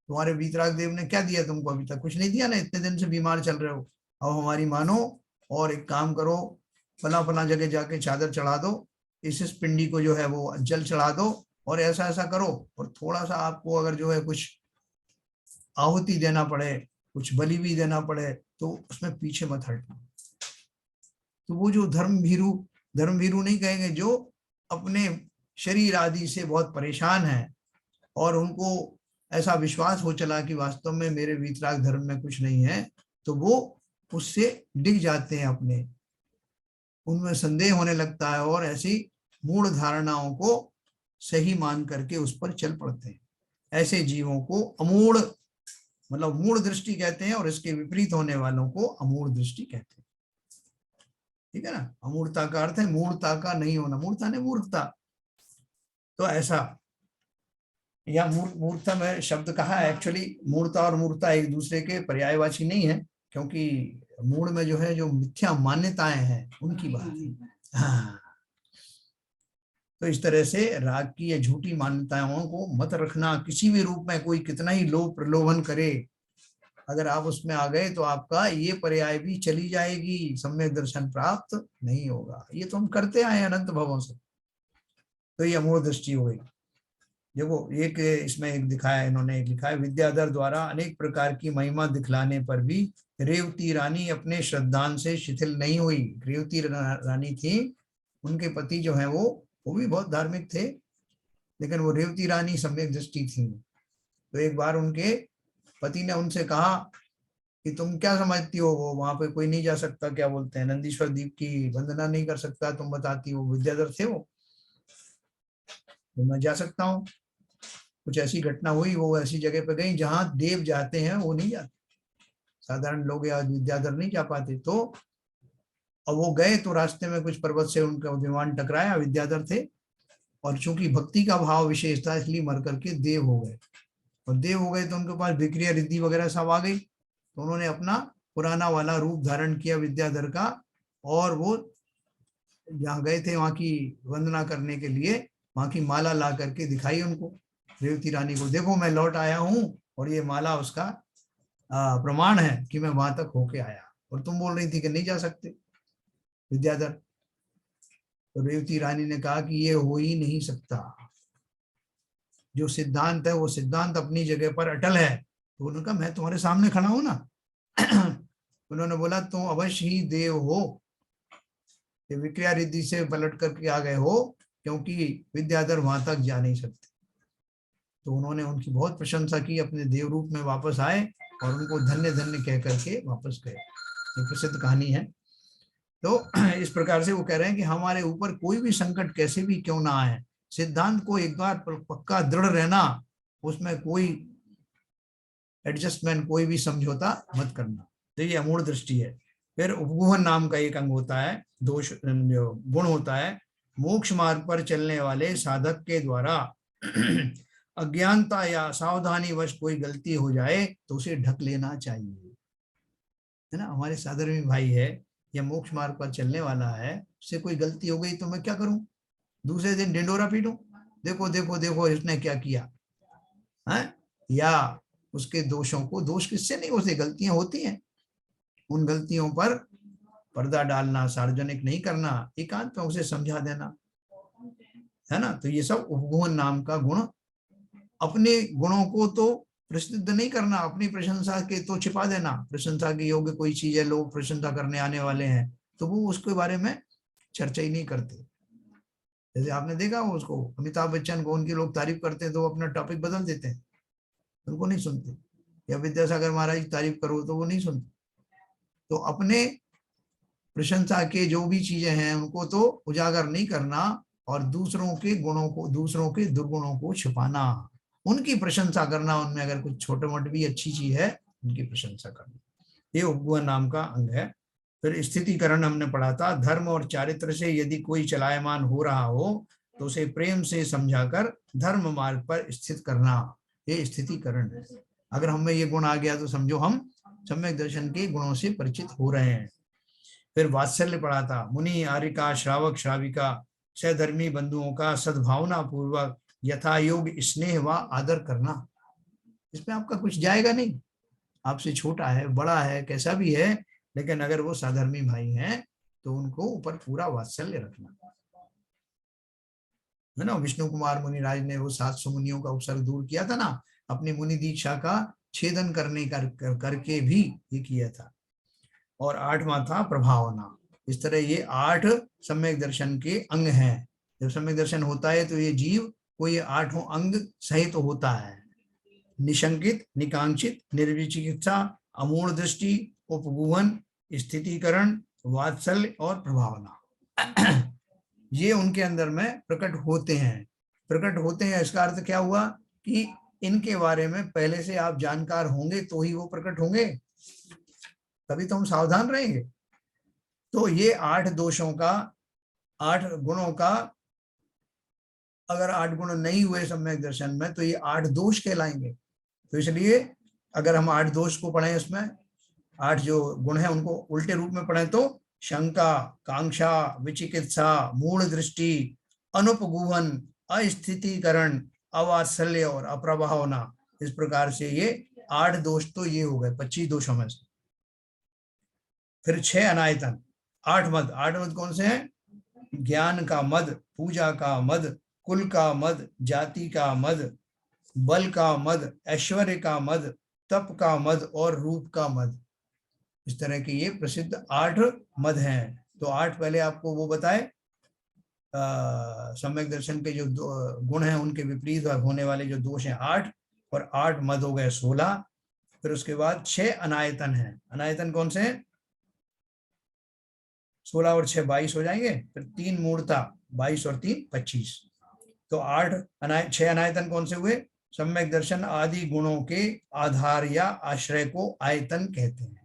तुम्हारे वीतराग देव ने क्या दिया तुमको, अभी तक कुछ नहीं दिया ना, इतने दिन से बीमार चल रहे हो। अब हमारी मानो और एक काम करो, फला फला जगह जाके चादर चढ़ा दो, इस पिंडी को जो है वो जल चढ़ा दो और ऐसा ऐसा करो, और थोड़ा सा आपको अगर जो है कुछ आहुति देना पड़े, कुछ बलि भी देना पड़े, तो उसमें पीछे मत हटना। तो वो जो धर्म भीरू नहीं कहेंगे, जो अपने शरीर आदि से बहुत परेशान है और उनको ऐसा विश्वास हो चला कि वास्तव में मेरे वीतराग धर्म में कुछ नहीं है, तो वो उससे डिग जाते हैं, अपने उनमें संदेह होने लगता है और ऐसी मूढ़ धारणाओं को सही मान करके उस पर चल पड़ते हैं। ऐसे जीवों को अमूढ़, मतलब मूढ़ दृष्टि कहते हैं, और इसके विपरीत होने वालों को अमूढ़ दृष्टि कहते हैं। ठीक है ना, अमूर्ता का अर्थ है मूर्ता का नहीं होना, मूर्ता ने मूर्खता। तो ऐसा, या मूर्ता में शब्द कहा है, एक्चुअली मूर्ता और मूर्ता एक दूसरे के पर्यायवाची नहीं है, क्योंकि मूड में जो है जो मिथ्या मान्यताएं हैं उनकी बात है। हाँ, तो इस तरह से राग की या झूठी मान्यताओं को मत रखना, किसी भी रूप में कोई कितना ही लोभ प्रलोभन करे, अगर आप उसमें आ गए तो आपका ये पर्याय भी चली जाएगी, सम्यक दर्शन प्राप्त नहीं होगा। ये तो हम करते आए अनंत भवों से। तो ये अमोघ दृष्टि हो गई। देखो एक इसमें एक दिखाया, इन्होंने एक लिखा है, विद्याधर द्वारा अनेक प्रकार की महिमा दिखलाने पर भी रेवती रानी अपने श्रद्धान से शिथिल नहीं हुई। रेवती रानी थी, उनके पति जो है वो भी बहुत धार्मिक थे, लेकिन वो रेवती रानी सम्यक दृष्टि थी। तो एक बार उनके पति ने उनसे कहा कि तुम क्या समझती हो, वो वहां पे कोई नहीं जा सकता, क्या बोलते हैं, नंदीश्वर दीप की वंदना नहीं कर सकता, तुम बताती हो। विद्याधर थे वो, तो मैं जा सकता हूँ। कुछ ऐसी घटना हुई, वो ऐसी जगह पे गई जहां देव जाते हैं, वो नहीं जाते, साधारण लोग या विद्याधर नहीं जा पाते। तो अब वो गए तो रास्ते में कुछ पर्वत से उनका विमान टकराया, विद्याधर थे, और चूंकि भक्ति का भाव विशेष था इसलिए मर करके देव हो गए। और देव हो गए तो उनके पास विक्रिया रिद्धि वगैरह सब आ गई, तो उन्होंने अपना पुराना वाला रूप धारण किया विद्याधर का, और वो जहाँ गए थे वहां की वंदना करने के लिए वहां की माला ला करके दिखाई उनको, रेवती रानी को, देखो मैं लौट आया हूँ, और ये माला उसका प्रमाण है कि मैं वहां तक होके आया, और तुम बोल रही थी कि नहीं जा सकते विद्याधर। तो रेवती रानी ने कहा कि ये हो ही नहीं सकता, जो सिद्धांत है वो सिद्धांत अपनी जगह पर अटल है। तो उन्होंने कहा मैं तुम्हारे सामने खड़ा हूं ना। उन्होंने बोला तुम अवश्य ही देव हो, कि विक्रिया रिद्धि से पलट करके आ गए हो, क्योंकि विद्याधर वहां तक जा नहीं सकते। तो उन्होंने उनकी बहुत प्रशंसा की, अपने देव रूप में वापस आए और उनको धन्य धन्य कह करके वापस गए। ये प्रसिद्ध कहानी है। तो इस प्रकार से वो कह रहे हैं कि हमारे ऊपर कोई भी संकट कैसे भी क्यों ना आए, सिद्धांत को एक बार पक्का दृढ़ रहना, उसमें कोई एडजस्टमेंट, कोई भी समझौता मत करना। तो ये अमूढ़ दृष्टि है। फिर उपगुहन नाम का एक अंग होता है, दोष जो गुण होता है, मोक्ष मार्ग पर चलने वाले साधक के द्वारा अज्ञानता या सावधानी वश कोई गलती हो जाए तो उसे ढक लेना चाहिए, है ना। हमारे साधर्मी भाई है या मोक्ष मार्ग पर चलने वाला है, उससे कोई गलती हो गई तो मैं क्या करूं, दूसरे दिन ढिंडोरा पीटूं, देखो देखो देखो इसने क्या किया है, या उसके दोषों को, दोष किससे नहीं होते, गलतियां होती हैं, उन गलतियों पर पर्दा डालना, सार्वजनिक नहीं करना, एकांत में उसे समझा देना, है ना। तो ये सब उपगुहन नाम का गुण, अपने गुणों को तो प्रसिद्ध नहीं करना, अपनी प्रशंसा के तो छिपा देना, प्रशंसा के योग्य कोई चीज है, लोग प्रशंसा करने आने वाले हैं तो वो उसके बारे में चर्चा ही नहीं करते। जैसे आपने देखा हो उसको, अमिताभ बच्चन को उनके लोग तारीफ करते हैं तो अपना टॉपिक बदल देते हैं, उनको नहीं सुनते, या विद्यासागर महाराज की तारीफ करो तो वो नहीं सुनते। तो अपने प्रशंसा के जो भी चीजें हैं उनको तो उजागर नहीं करना, और दूसरों के गुणों को, दूसरों के दुर्गुणों को छुपाना, उनकी प्रशंसा करना, उनमें अगर कुछ छोटे मोटे भी अच्छी चीज है उनकी प्रशंसा करना, ये उपगुहन नाम का अंग है। फिर स्थितिकरण हमने पढ़ा था, धर्म और चारित्र से यदि कोई चलायमान हो रहा हो तो उसे प्रेम से समझाकर धर्म मार्ग पर स्थित करना, ये स्थितिकरण है। अगर हमें ये गुण आ गया तो समझो हम सम्यक दर्शन के गुणों से परिचित हो रहे हैं। फिर वात्सल्य पढ़ा था, मुनि आर्यिका श्रावक श्राविका सहधर्मी बंधुओं का सद्भावना पूर्वक यथा योग स्नेह व आदर करना। इसमें आपका कुछ जाएगा नहीं, आपसे छोटा है बड़ा है कैसा भी है, लेकिन अगर वो साधर्मी भाई हैं तो उनको ऊपर पूरा वात्सल्य रखना। है ना। विष्णु कुमार मुनिराज ने वो 700 मुनियों का उपसर्ग दूर किया था ना, अपनी मुनि दीक्षा का छेदन करने करके भी ये किया था। और 8वां था प्रभावना। इस तरह ये 8 सम्यक दर्शन के अंग हैं। जब सम्यक दर्शन होता है तो ये जीव को ये 8 अंग सहित तो होता है। निशंकित, निकांक्षित, निर्विचिकित्सा, अमूढ़ दृष्टि, उपगुहन, स्थितिकरण, वात्सल्य और प्रभावना ये उनके अंदर में प्रकट होते हैं। प्रकट होते हैं इसका अर्थ क्या हुआ कि इनके बारे में पहले से आप जानकार होंगे तो ही वो प्रकट होंगे, तभी तो हम सावधान रहेंगे। तो ये 8 दोषों का, 8 गुणों का, अगर 8 गुण नहीं हुए सम्यक दर्शन में तो ये 8 दोष कहलाएंगे। तो इसलिए अगर हम 8 दोष को पढ़ें, उसमें 8 जो गुण है उनको उल्टे रूप में पढ़ें तो शंका, कांक्षा, विचिकित्सा, मूढ़ दृष्टि, अनुपगुहन, अस्थितिकरण, अवात्सल्य और अप्रभावना, इस प्रकार से ये 8 दोष तो ये हो गए 25 दोषों में से। फिर 6 अनायतन, 8 मद। 8 मद कौन से हैं? ज्ञान का मद, पूजा का मद, कुल का मद, जाति का मद, बल का मद, ऐश्वर्य का मद, तप का मद और रूप का मद। इस तरह के ये प्रसिद्ध 8 मद हैं। तो 8 पहले आपको वो बताए सम्यक दर्शन के जो गुण हैं उनके विपरीत होने वाले जो दोष हैं 8, और 8 मद हो गए 16। फिर उसके बाद 6 अनायतन हैं। अनायतन कौन से हैं? 16 और 6 22 हो जाएंगे। फिर 3 मूर्ता, 22 और 3 25। तो 6 अनायतन कौन से हुए? सम्यक दर्शन आदि गुणों के आधार या आश्रय को आयतन कहते हैं,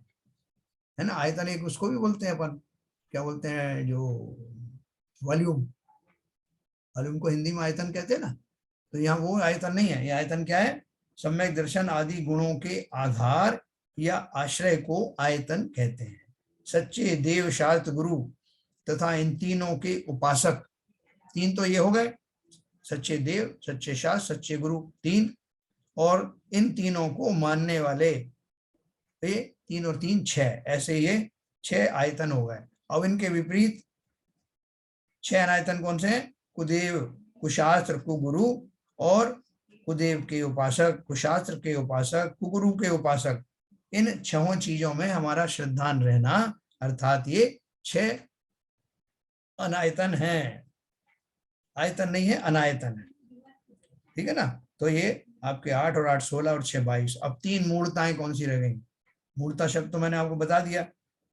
है ना। आयतन एक उसको भी बोलते हैं अपन, क्या बोलते हैं, जो वॉल्यूम, वॉल्यूम को हिंदी में आयतन कहते हैं ना। तो यहाँ वो आयतन नहीं है, ये आयतन क्या है? सम्यक दर्शन आदि गुणों के आधार या आश्रय को आयतन कहते हैं। सच्चे देव, शास्त्र, गुरु तथा इन तीनों के उपासक, 3 तो ये हो गए, सच्चे देव, सच्चे शास्त्र, सच्चे गुरु 3, और इन तीनों को मानने वाले, ये 3 और 3 6, ऐसे ये 6 आयतन हो गए। अब इनके विपरीत 6 अनायतन कौन से हैं? कुदेव, कुशास्त्र, कुगुरु और कुदेव के उपासक, कुशास्त्र के उपासक, कुगुरु के उपासक। इन 6 चीजों में हमारा श्रद्धान रहना, अर्थात ये 6 अनायतन है। आयतन नहीं है, अनायतन है, ठीक है ना। तो ये आपके 8 और 8 16 और 6 22। अब 3 मूर्ताएं कौन सी रह गई? मूर्ता शब्द तो मैंने आपको बता दिया।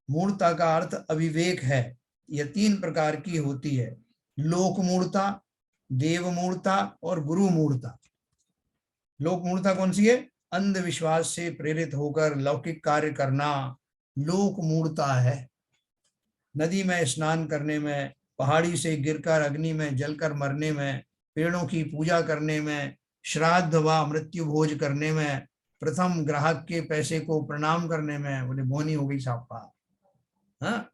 मूर्ता का अर्थ अविवेक है। यह 3 प्रकार की होती है: लोक मूर्ता, देव मूर्ता और गुरु मूर्ता। लोक मूर्ता कौन सी है? अंधविश्वास से प्रेरित होकर लौकिक कार्य करना लोक मूर्ता है। नदी में स्नान करने में, पहाड़ी से गिरकर अग्नि में जलकर मरने में, पेड़ों की पूजा करने में, श्राद्ध व मृत्यु भोज करने में, प्रथम ग्राहक के पैसे को प्रणाम करने में, बोले बोनी हो गई सापा, हाँ,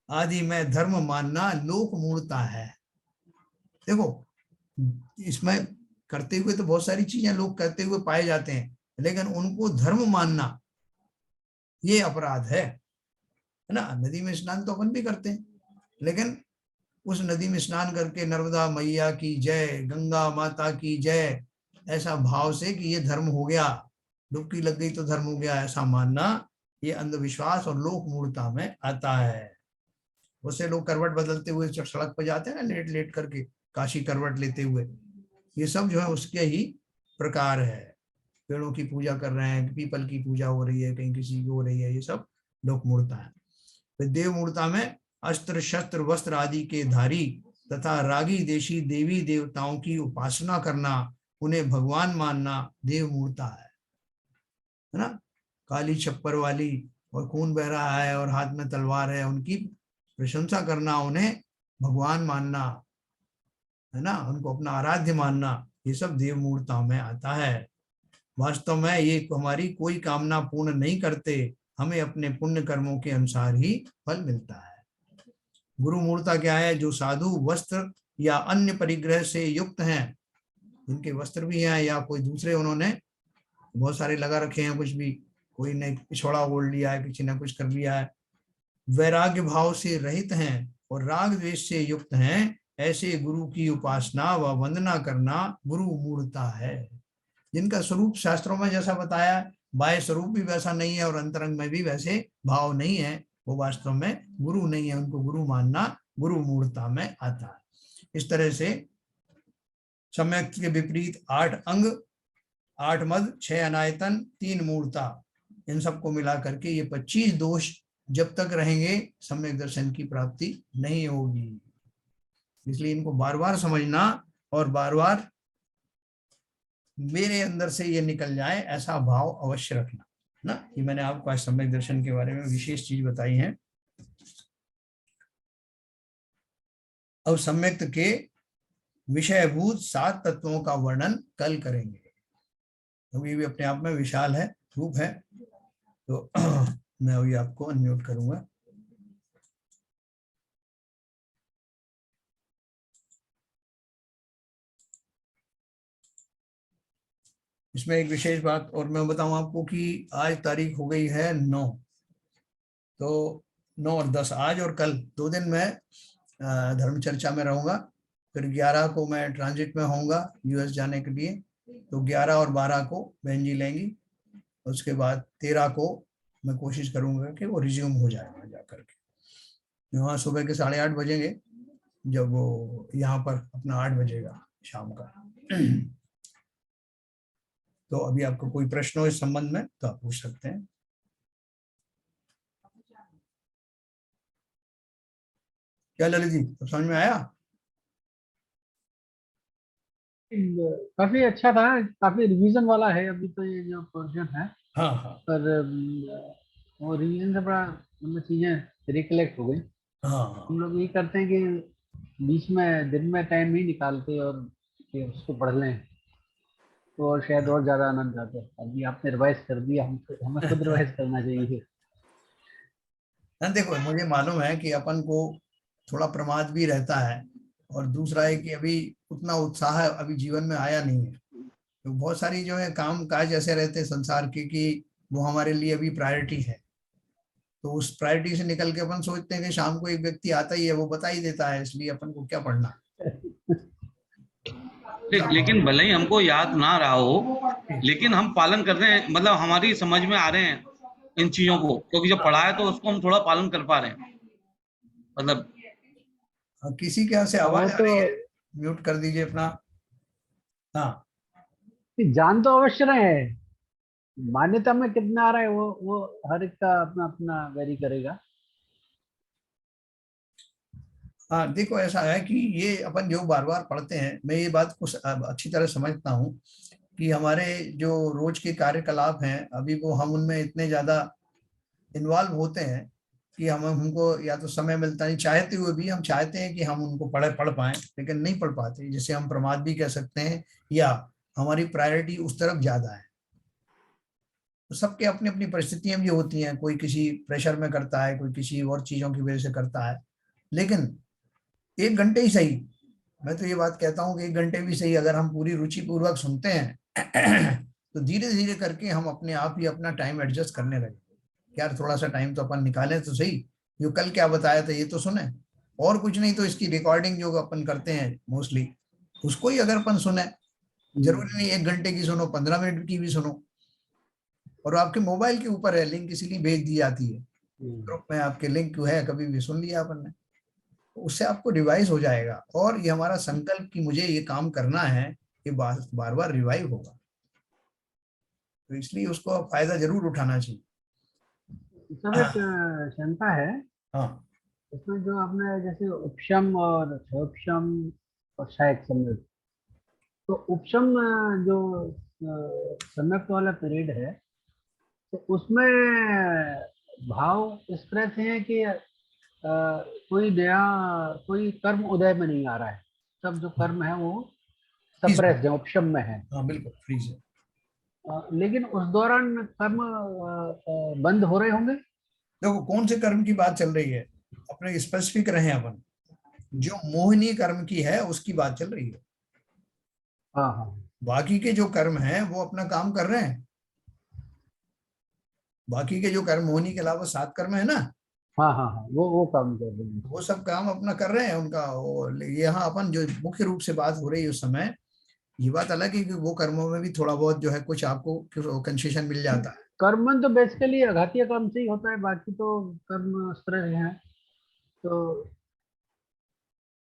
आदि में धर्म मानना लोक मूर्ता है। देखो, इसमें करते हुए तो बहुत सारी चीजें लोग करते हुए पाए जाते हैं, लेकिन उनको धर्म मानना ये अपराध है ना। नदी में स्नान तो अपन भी करते हैं, लेकिन उस नदी में स्नान करके नर्मदा मैया की जय, गंगा माता की जय, ऐसा भाव से कि ये धर्म हो गया, डुबकी लग गई तो धर्म हो गया, ऐसा मानना, ये अंधविश्वास और लोक मूर्ता में आता है। उससे लोग करवट बदलते हुए सड़क पर जाते हैं ना, लेट लेट करके काशी करवट लेते हुए, ये सब जो है उसके ही प्रकार है। पेड़ों की पूजा कर रहे हैं, पीपल की पूजा हो रही है, कहीं किसी की हो रही है, ये सब लोक मूर्ता है। फिर देव मूर्ता में अस्त्र, शस्त्र, वस्त्र आदि के धारी तथा रागी देशी देवी देवताओं की उपासना करना, उन्हें भगवान मानना देव मूर्ता है ना। काली छप्पर वाली और खून बह रहा है और हाथ में तलवार है, उनकी प्रशंसा करना, उन्हें भगवान मानना, है ना, उनको अपना आराध्य मानना, ये सब देव मूर्ता में आता है। वास्तव में ये हमारी कोई कामना पूर्ण नहीं करते, हमें अपने पुण्य कर्मों के अनुसार ही फल मिलता है। गुरु मूर्ता क्या है? जो साधु वस्त्र या अन्य परिग्रह से युक्त हैं, इनके वस्त्र भी हैं या कोई दूसरे उन्होंने बहुत सारे लगा रखे हैं, कुछ भी, कोई ने पिछोड़ा ओढ़ लिया है, किसी ने कुछ कर लिया है, वैराग्य भाव से रहित हैं और राग द्वेष से युक्त हैं, ऐसे गुरु की उपासना व वंदना करना गुरु मूढ़ता है। जिनका स्वरूप शास्त्रों में जैसा बताया, बाह्य स्वरूप भी वैसा नहीं है और अंतरंग में भी वैसे भाव नहीं है, वो वास्तव में गुरु नहीं है। उनको गुरु मानना गुरु मूढ़ता में आता है। इस तरह से सम्यक के विपरीत 8 अंग, 8 मद, 6 अनायतन, 3 मूर्ता, इन सबको मिला करके ये 25 दोष जब तक रहेंगे सम्यक दर्शन की प्राप्ति नहीं होगी। इसलिए इनको बार बार समझना और बार बार मेरे अंदर से ये निकल जाए ऐसा भाव अवश्य रखना ना। कि मैंने आपको आज सम्यक दर्शन के बारे में विशेष चीज बताई है। अब सम्यक के विषयभूत 7 तत्वों का वर्णन कल करेंगे। तो ये भी अपने आप में विशाल है, रूप है। तो मैं अभी आपको अनम्यूट करूंगा। इसमें एक विशेष बात और मैं बताऊं आपको कि आज तारीख हो गई है 9, तो 9 और 10, आज और कल 2 दिन मैं धर्म चर्चा में रहूंगा। फिर 11 को मैं ट्रांजिट में होऊंगा यूएस जाने के लिए। तो 11 और 12 को बहन जी लेंगी। उसके बाद 13 को मैं कोशिश करूंगा कि वो रिज्यूम हो जाएगा जाकर के। वहाँ सुबह के 8:30 बजेंगे, जब वो यहाँ पर अपना 8 बजेगा शाम का। तो अभी आपको कोई प्रश्न हो इस संबंध में तो आप पूछ सकते हैं। क्या ललित जी, तो समझ में आया? काफी अच्छा था, काफी रिवीजन वाला है अभी तो ये जो पोर्शन है। हाँ हाँ पर वो रिवीजन से बड़ा मतलब चीजें रिकलेक्ट हो गई। हाँ हम हाँ। लोग ये करते हैं कि बीच में दिन में टाइम नहीं निकालते और फिर उसको पढ़ लें, तो और शायद और ज्यादा आनंद आता है। अभी आपने रिवाइज कर दिया, हमें खुद रिवाइज करना चाहिए। हाँ, देखो मुझे मालूम है कि अपन को थोड़ा प्रमाद भी रहता है, और दूसरा है कि अभी उतना उत्साह अभी जीवन में आया नहीं है। तो बहुत सारी जो है काम काज ऐसे रहते हैं संसार के कि वो हमारे लिए अभी प्रायोरिटी है। तो उस प्रायोरिटी से निकल के अपन सोचते हैं कि शाम को एक व्यक्ति आता ही है, वो बता ही देता है, इसलिए अपन को क्या पढ़ना। लेकिन भले ही हमको याद ना रहा हो, लेकिन हम पालन कर रहे हैं, मतलब हमारी समझ में आ रहे हैं इन चीजों को, क्योंकि जब पढ़ा है तो उसको हम थोड़ा पालन कर पा रहे हैं, मतलब। किसी के यहाँ से वो आवाज आ तो रही है, म्यूट कर दीजिए अपना। हाँ जान तो अवश्य रहे हैं, मान्यता में कितना आ रहा है वो हर एक का अपना अपना वेरी करेगा। हाँ, देखो ऐसा है कि ये अपन जो बार बार पढ़ते हैं, मैं ये बात को अच्छी तरह समझता हूँ कि हमारे जो रोज के कार्यकलाप हैं अभी वो हम उनमें इतने ज्यादा इन्वॉल्व होते हैं कि हम हमको या तो समय मिलता नहीं, चाहते हुए भी हम चाहते हैं कि हम उनको पढ़ पाएं लेकिन नहीं पढ़ पाते, जिसे हम प्रमाद भी कह सकते हैं, या हमारी प्रायोरिटी उस तरफ ज्यादा है। तो सबके अपनी अपनी परिस्थितियां भी होती हैं, कोई किसी प्रेशर में करता है, कोई किसी और चीजों की वजह से करता है। लेकिन 1 घंटे ही सही, मैं तो ये बात कहता हूँ कि 1 घंटे भी सही अगर हम पूरी रुचि पूर्वक सुनते हैं तो धीरे धीरे करके हम अपने आप ही अपना टाइम एडजस्ट करने लगे। यार थोड़ा सा टाइम तो अपन निकालें तो सही, जो कल क्या बताया था ये तो सुने, और कुछ नहीं तो इसकी रिकॉर्डिंग जो अपन करते हैं मोस्टली उसको ही अगर अपन सुने। जरूरी नहीं 1 घंटे की सुनो, 15 मिनट की भी सुनो। और आपके मोबाइल के ऊपर है, लिंक इसीलिए भेज दी जाती है ग्रुप में, आपके लिंक है, कभी भी सुन लिया अपन ने, तो उससे आपको रिवाइज हो जाएगा। और ये हमारा संकल्प कि मुझे ये काम करना है, ये बार बार रिवाइव होगा। तो इसलिए उसको फायदा जरूर उठाना चाहिए। सब एक क्षमता है हाँ इसमें, जो आपने जैसे उपशम और क्षोपशम और शायद सम्यक, तो उपशम जो सम्यक वाला पीरियड है, तो उसमें भाव इस तरह से है कि कोई नया कोई कर्म उदय में नहीं आ रहा है। सब जो कर्म है वो फ्रीज है। सप्रेस है, उपशम में है। हाँ बिल्कुल फ्रीज है। लेकिन उस दौरान कर्म बंद हो रहे होंगे। देखो कौन से कर्म की बात चल रही है, अपने स्पेसिफिक रहे अपन, जो मोहिनी कर्म की है उसकी बात चल रही है। हाँ हाँ। बाकी के जो कर्म हैं वो अपना काम कर रहे हैं। बाकी के जो कर्म मोहिनी के अलावा 7 कर्म है ना, हाँ हाँ हाँ, वो काम कर रहे हैं। वो सब काम अपना कर रहे हैं उनका। यहाँ अपन जो मुख्य रूप से बात हो रही है उस समय, ये बात अलग है कि वो कर्मों में भी थोड़ा बहुत जो है कुछ आपको कंसेशन मिल जाता है। कर्म तो बेसिकली आघातीय कर्म से ही होता है, बाकी तो कर्म स्त्र हैं तो।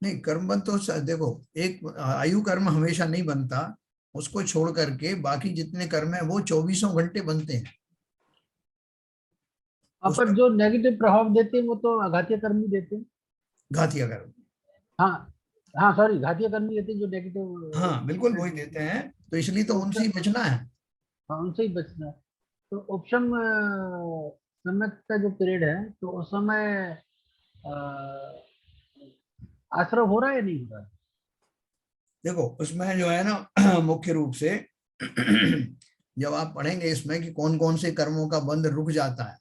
नहीं, कर्म बंध तो देखो, एक आयु कर्म हमेशा नहीं बनता, उसको छोड़ करके बाकी जितने कर्म है वो 24 घंटे बनते हैं। पर उसमें जो नेगेटिव प्रभाव देते हैं वो तो आघातीय कर्म ही देते हैं। घातिया कर्म, हाँ हाँ, सॉरी, घातीय कर्म ही देते हैं जो नेगेटिव हाँ बिल्कुल वही इफेक्ट देते देते हैं। हैं। तो इसलिए तो तो उनसे ही बचना है। हाँ, उनसे ही बचना है। तो उपशम समय का जो पीरियड है, तो उस समय अ, आश्रय हो रहा है या नहीं हो रहा है? देखो उसमें जो है ना मुख्य रूप से जब आप पढ़ेंगे इसमें कि कौन कौन से कर्मों का बंध रुक जाता है,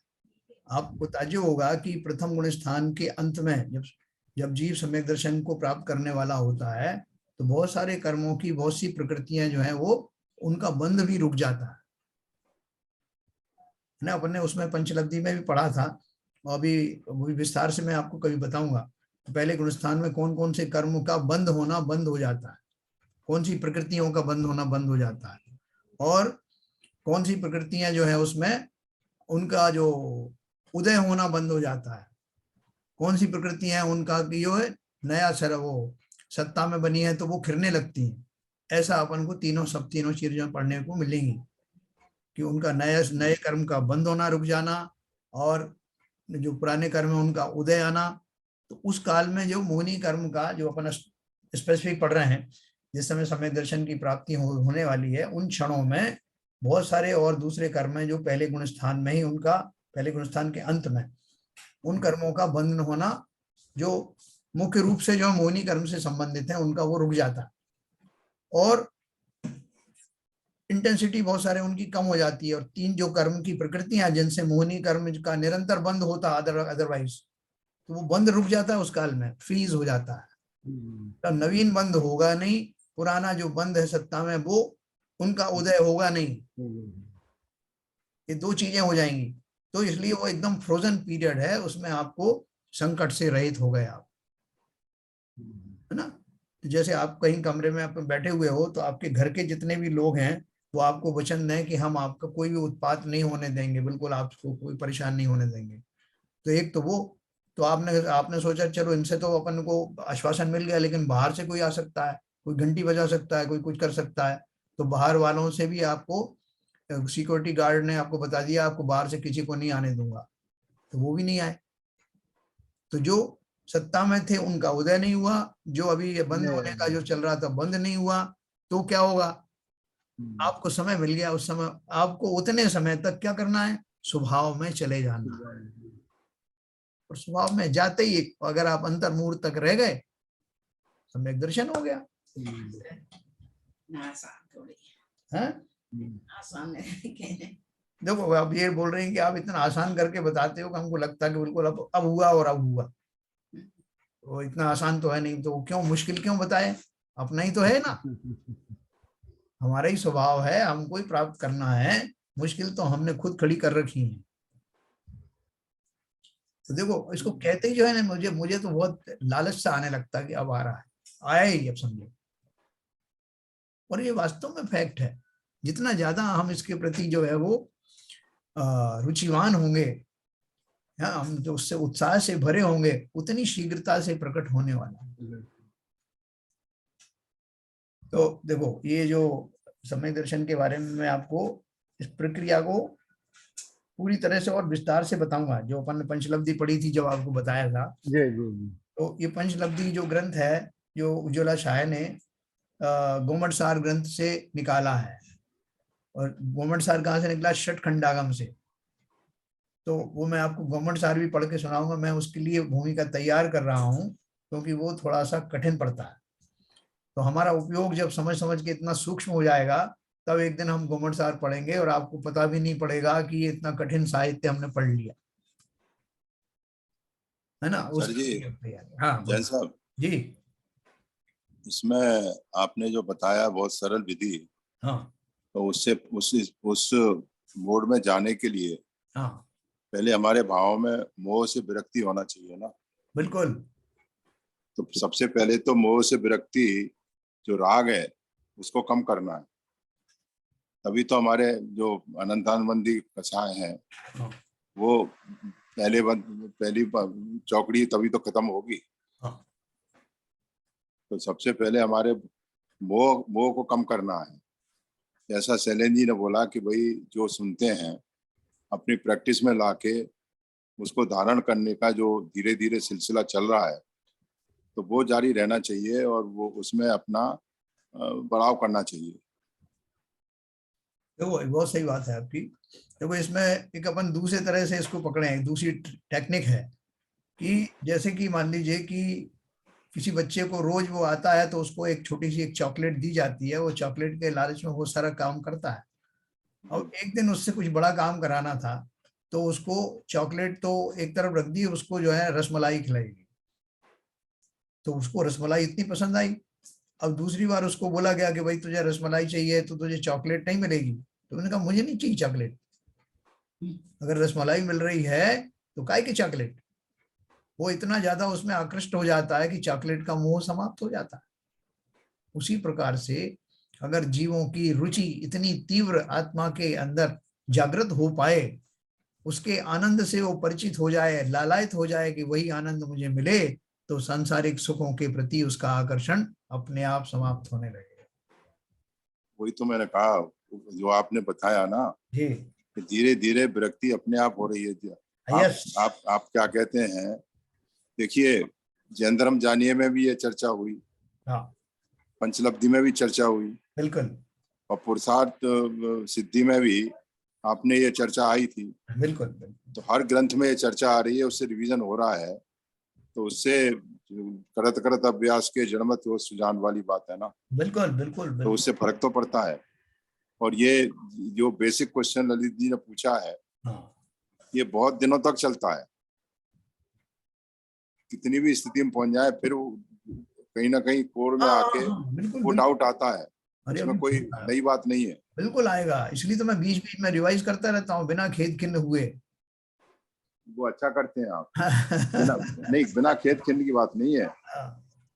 आपको ताज्जुब होगा कि प्रथम गुण स्थान के अंत में जब जब जीव सम्यक दर्शन को प्राप्त करने वाला होता है, तो बहुत सारे कर्मों की बहुत सी प्रकृतियां जो है वो उनका बंध भी रुक जाता है ना। अपन ने उसमें पंचलब्धि में भी पढ़ा था, और अभी विस्तार से मैं आपको कभी बताऊंगा। तो पहले गुणस्थान में कौन कौन से कर्म का बंद होना बंद हो जाता है, कौन सी प्रकृतियों का बंद होना बंद हो जाता है, और कौन सी प्रकृतियां जो है उसमें उनका जो उदय होना बंद हो जाता है, कौन सी प्रकृतियां हैं उनका कि जो है नया सर वो सत्ता में बनी है तो वो खिरने लगती हैं। ऐसा अपन को तीनों चीजें पढ़ने को मिलेंगी कि उनका नए नए कर्म का बंद होना रुक जाना, और जो पुराने कर्म है उनका उदय आना। तो उस काल में जो मोहिनी कर्म का जो अपन स्पेसिफिक पढ़ रहे हैं, जिस समय समय दर्शन की प्राप्ति होने वाली है, उन क्षणों में बहुत सारे और दूसरे कर्म हैं जो पहले गुण स्थान में ही उनका, पहले गुण स्थान के अंत में उन कर्मों का बंधन होना, जो मुख्य रूप से जो मोहिनी कर्म से संबंधित है, उनका वो रुक जाता है। और इंटेंसिटी बहुत सारे उनकी कम हो जाती है। और तीन जो कर्म की प्रकृतियां जिनसे मोहिनी कर्म का निरंतर बंद होता अदरवाइज, तो वो बंद रुक जाता है उस काल में, फ्रीज हो जाता है। तो नवीन बंद होगा नहीं, पुराना जो बंद है सत्ता में वो उनका उदय होगा नहीं, ये दो चीजें हो जाएंगी। तो इसलिए वो एकदम फ्रोजन पीरियड है, उसमें आपको संकट से रहित हो गए आप, है ना। तो जैसे आप कहीं कमरे में आप बैठे हुए हो, तो आपके घर के जितने भी लोग हैं वो आपको वचन दें कि हम आपका कोई भी उत्पात नहीं होने देंगे, बिल्कुल आपको कोई परेशान नहीं होने देंगे। तो एक तो वो, तो आपने आपने सोचा चलो इनसे तो अपन को आश्वासन मिल गया, लेकिन बाहर से कोई आ सकता है, कोई घंटी बजा सकता है, कोई कुछ कर सकता है। तो बाहर वालों से भी आपको सिक्योरिटी गार्ड ने आपको बता दिया आपको बाहर से किसी को नहीं आने दूंगा, तो वो भी नहीं आए। तो जो सत्ता में थे उनका उदय नहीं हुआ, जो अभी ये बंद होने का जो चल रहा था बंद नहीं हुआ। तो क्या होगा, आपको समय मिल गया, उस समय आपको उतने समय तक क्या करना है, स्वभाव में चले जाना। और स्वभाव में जाते ही अगर आप अंतर्मुहूर्त तक रह गए, सम्यक दर्शन हो गया। आसान थोड़ी है आसान है। देखो आप ये बोल रहे हैं कि आप इतना आसान करके बताते हो कि हमको लगता है कि बिल्कुल अब हुआ और अब हुआ। वो इतना आसान तो है नहीं, तो क्यों मुश्किल क्यों बताए, अपना ही तो है ना, हमारा ही स्वभाव है, हमको ही प्राप्त करना है। मुश्किल तो हमने खुद खड़ी कर रखी है। तो देखो इसको कहते ही जो है ना, मुझे मुझे तो बहुत लालच सा आने लगता है कि अब आ रहा है, आया ही अब समझो। और ये वास्तव में फैक्ट है, जितना ज्यादा हम इसके प्रति जो है वो रुचिवान होंगे, हम जो उससे उत्साह से भरे होंगे, उतनी शीघ्रता से प्रकट होने वाला है। तो देखो ये जो समय दर्शन के बारे में मैं आपको इस प्रक्रिया को पूरी तरह से और विस्तार से बताऊंगा, जो अपन ने पंचलब्धि पढ़ी थी जब आपको बताया था। जी जी जी। तो ये पंचलब्धि जो ग्रंथ है, जो उज्ज्वला शाह ने गोमट सार ग्रंथ से निकाला है। और गोमट सार कहाँ से निकला, षट खंडागम से। तो वो मैं आपको गोमट सार भी पढ़ के सुनाऊंगा, मैं उसके लिए भूमिका तैयार कर रहा हूँ, क्योंकि वो थोड़ा सा कठिन पड़ता है। तो हमारा उपयोग जब समझ समझ के इतना सूक्ष्म हो जाएगा, तब एक दिन हम गोमट सार पढ़ेंगे और आपको पता भी नहीं पड़ेगा कि ये इतना कठिन साहित्य हमने पढ़ लिया, है ना। सर जी, हाँ जैन साहब जी। इसमें आपने जो बताया बहुत सरल विधि, हाँ तो उससे उस मोड में जाने के लिए हाँ पहले हमारे भावों में मोह से विरक्ति होना चाहिए ना। बिल्कुल। तो सबसे पहले तो मोह से विरक्ति, जो राग है उसको कम करना है। तभी तो हमारे जो अनंतानबंदी कथाएं हैं हाँ। वो पहली चौकड़ी तभी तो खत्म होगी। हाँ। तो सबसे पहले हमारे मोह को कम करना है। जैसा शैलेंद्र जी ने बोला कि भाई जो सुनते हैं अपनी प्रैक्टिस में लाके उसको धारण करने का जो धीरे धीरे सिलसिला चल रहा है, तो वो जारी रहना चाहिए और वो उसमें अपना बढ़ाव करना चाहिए। देखो बहुत सही बात है आपकी। देखो इसमें एक अपन दूसरे तरह से इसको पकड़े, एक दूसरी टेक्निक है कि जैसे कि मान लीजिए कि किसी बच्चे को रोज वो आता है तो उसको एक छोटी सी एक चॉकलेट दी जाती है, वो चॉकलेट के लालच में बहुत सारा काम करता है, और एक दिन उससे कुछ बड़ा काम कराना था तो उसको चॉकलेट तो एक तरफ रख दी, उसको जो है रसमलाई खिलाएगी, तो उसको रसमलाई इतनी पसंद आई। अब दूसरी बार उसको बोला गया कि भाई तुझे रसमलाई चाहिए तो तुझे चॉकलेट नहीं मिलेगी, तो उसने कहा मुझे नहीं चाहिए चॉकलेट, अगर रसमलाई मिल रही है तो काय की चॉकलेट। वो इतना ज्यादा उसमें आकृष्ट हो जाता है कि चॉकलेट का मोह समाप्त हो जाता है। उसी प्रकार से अगर जीवों की रुचि इतनी तीव्र आत्मा के अंदर जागृत हो पाए, उसके आनंद से वो परिचित हो जाए, लालायित हो जाए कि वही आनंद मुझे मिले, तो सांसारिक सुखों के प्रति उसका आकर्षण अपने आप समाप्त होने लगेगा। वही तो मैंने कहा, जो आपने बताया ना जी। कि धीरे धीरे विरक्ति अपने आप हो रही है। आप क्या कहते हैं, देखिए जैनधर्म जानिए में भी ये चर्चा हुई, हाँ पंचलब्धि में भी चर्चा हुई, बिल्कुल और पुरुषार्थ सिद्धि में भी आपने ये चर्चा आई थी। बिल्कुल। तो हर ग्रंथ में ये चर्चा आ रही है, उससे रिवीजन हो रहा है, तो उससे करत करत अभ्यास के जड़मत हो सुजान वाली बात है ना। बिल्कुल बिल्कुल तो बिल्कुल। उससे फर्क तो पड़ता है। और ये जो बेसिक क्वेश्चन ललित जी ने पूछा है, हाँ ये बहुत दिनों तक चलता है। कितनी भी स्थिति में पहुंच जाए, फिर वो कहीं ना कहीं कोर में आके बिल्कुल वो बिल्कुल। डाउट आता है। अरे उसमें अभी कोई नई बात नहीं है। बिल्कुल आएगा, इसलिए तो मैं बीच बीच में रिवाइज करता रहता हूँ बिना खेद खिन्न हुए। वो अच्छा करते हैं आप। बिना खेद खिन्न की बात नहीं है।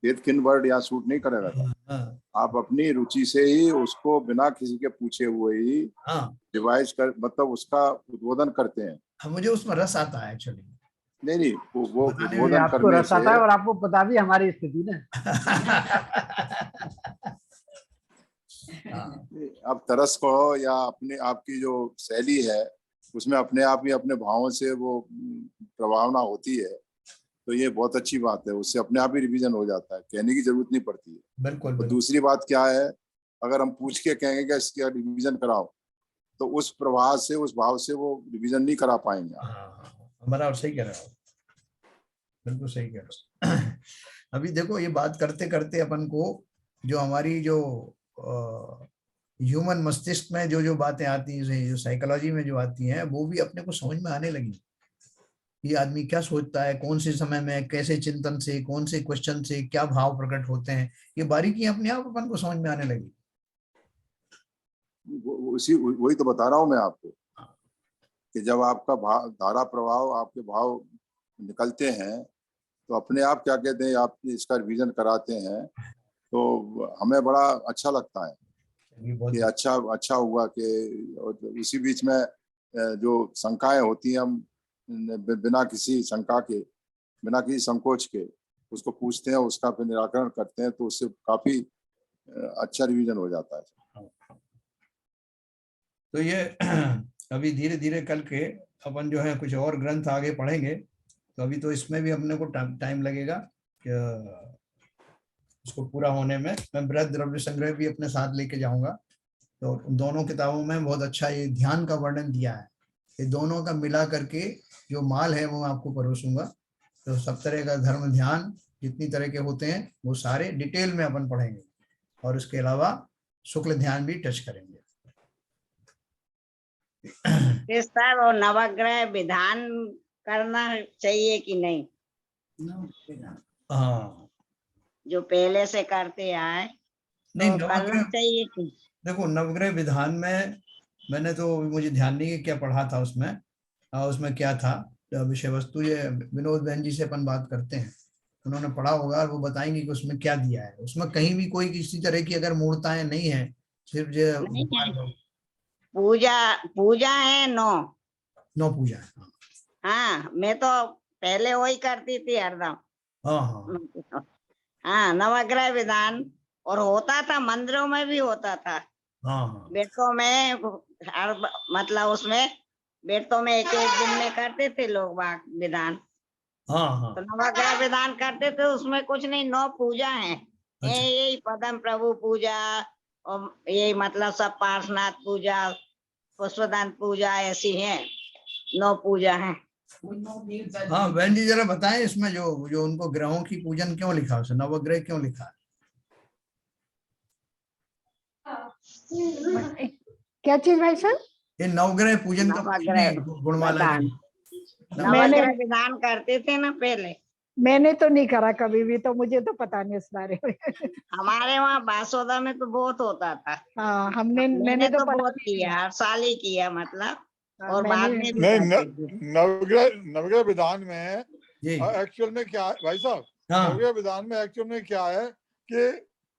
खेद खिन्न वर्ड यहाँ सूट नहीं करेगा था। आप अपनी रुचि से ही उसको बिना किसी के पूछे हुए ही रिवाइज कर, मतलब उसका उद्बोधन करते हैं। मुझे उसमें रस आता है एक्चुअली। नहीं वो उद्बोधन आपको करने रस आता है से और आपको पता भी हमारी स्थिति ना। अब तरस कहो या अपने आपकी जो शैली है उसमें अपने आप ही अपने भावों से वो प्रभावना होती है, तो ये बहुत अच्छी बात है। उससे अपने आप ही रिवीजन हो जाता है, कहने की जरूरत नहीं पड़ती है। बिल्कुल। और दूसरी बात क्या है, अगर हम पूछ के कहेंगे कि इसका रिवीजन कराओ, तो उस प्रवाह से, उस भाव से वो रिवीजन नहीं करा पाएंगे। बराबर सही कह रहे हो, बिल्कुल सही कह रहे हो। अभी देखो ये बात करते करते अपन को जो हमारी जो ह्यूमन मस्तिष्क में जो जो बातें आती हैं, जो साइकोलॉजी में जो आती हैं, वो भी अपने को समझ में आने लगी। ये आदमी क्या सोचता है, कौन से समय में कैसे चिंतन से, कौन से क्वेश्चन से क्या भाव प्रकट होते हैं, ये बारीकियां अपने आप अपन को समझ में आने लगी। वही तो बता रहा हूँ मैं आपको कि जब आपका धारा प्रभाव, आपके भाव निकलते हैं, तो अपने आप क्या कहते हैं, आप इसका रिवीजन कराते हैं, तो हमें बड़ा अच्छा लगता है कि अच्छा हुआ कि। और इसी बीच में जो शंकाएं होती हैं, हम बिना किसी शंका के, बिना किसी संकोच के उसको पूछते हैं, उसका फिर निराकरण करते हैं, तो उससे काफी अच्छा रिवीजन हो जाता है। तो ये अभी धीरे धीरे कल के अपन जो है कुछ और ग्रंथ आगे पढ़ेंगे, तो अभी तो इसमें भी अपने को टाइम लगेगा कि उसको पूरा होने में। मैं बृहद द्रव्य संग्रह भी अपने साथ लेके जाऊंगा, तो दोनों किताबों में बहुत अच्छा ये ध्यान का वर्णन दिया है। ये दोनों का मिला करके जो माल है वो मैं आपको परोसूंगा। तो सब तरह का धर्म ध्यान जितनी तरह के होते हैं वो सारे डिटेल में अपन पढ़ेंगे, और उसके अलावा शुक्ल ध्यान भी टच करेंगे। सर और नवग्रह विधान करना चाहिए कि नहीं? हाँ जो पहले से करते आए नहीं, तो करना चाहिए कि? देखो नवग्रह विधान में मैंने तो, मुझे ध्यान नहीं है क्या पढ़ा था उसमें, उसमें क्या था विषय वस्तु, ये विनोद बहन जी से अपन बात करते हैं, उन्होंने पढ़ा होगा और वो बताएंगे कि उसमें क्या दिया है। उसमें कहीं भी कोई किसी तरह की अगर मूर्ताएं नहीं है, सिर्फ जो नहीं है, भगवान पूजा पूजा है 9। 9 पूजा है। हाँ, मैं तो पहले वही करती थी हरदम। हाँ हाँ हाँ, नवग्रह विधान, और होता था मंदिरों में भी होता था, हाँ हाँ बेटों में हर मतलब उसमें बेटों में एक एक दिन में करते थे लोग बाग विधान। हाँ तो हाँ। नवग्रह विधान करते थे, उसमें कुछ नहीं, 9 पूजा है। अच्छा यही पद्म प्रभु पूजा, और यही मतलब सब पार्श्वनाथ पूजा, पुष्पदान पूजा, ऐसी है 9 पूजा है। हाँ बहन जी जरा बताएं, इसमें जो जो उनको ग्रहों की पूजन क्यों लिखा है, उसे नवग्रह क्यों लिखा है? क्या चीज भाई साहब? ये नवग्रह पूजन का नवग्रह गुणमाला विधान, जी। नवग्रह विधान करते थे ना पहले। मैंने तो नहीं करा कभी भी, तो मुझे तो पता नहीं इस बारे में। हमारे वहाँ बासोदा में तो बहुत होता था। हाँ, मैंने मैंने तो तो पढ़ा बहुत भी किया, है। हर साल ही किया मतलब, हाँ, और बाद में भी नहीं करते थे। नवग्रह विधान में जी एक्चुअल में क्या है भाई साहब, हाँ नवग्रह विधान में एक्चुअल में क्या है कि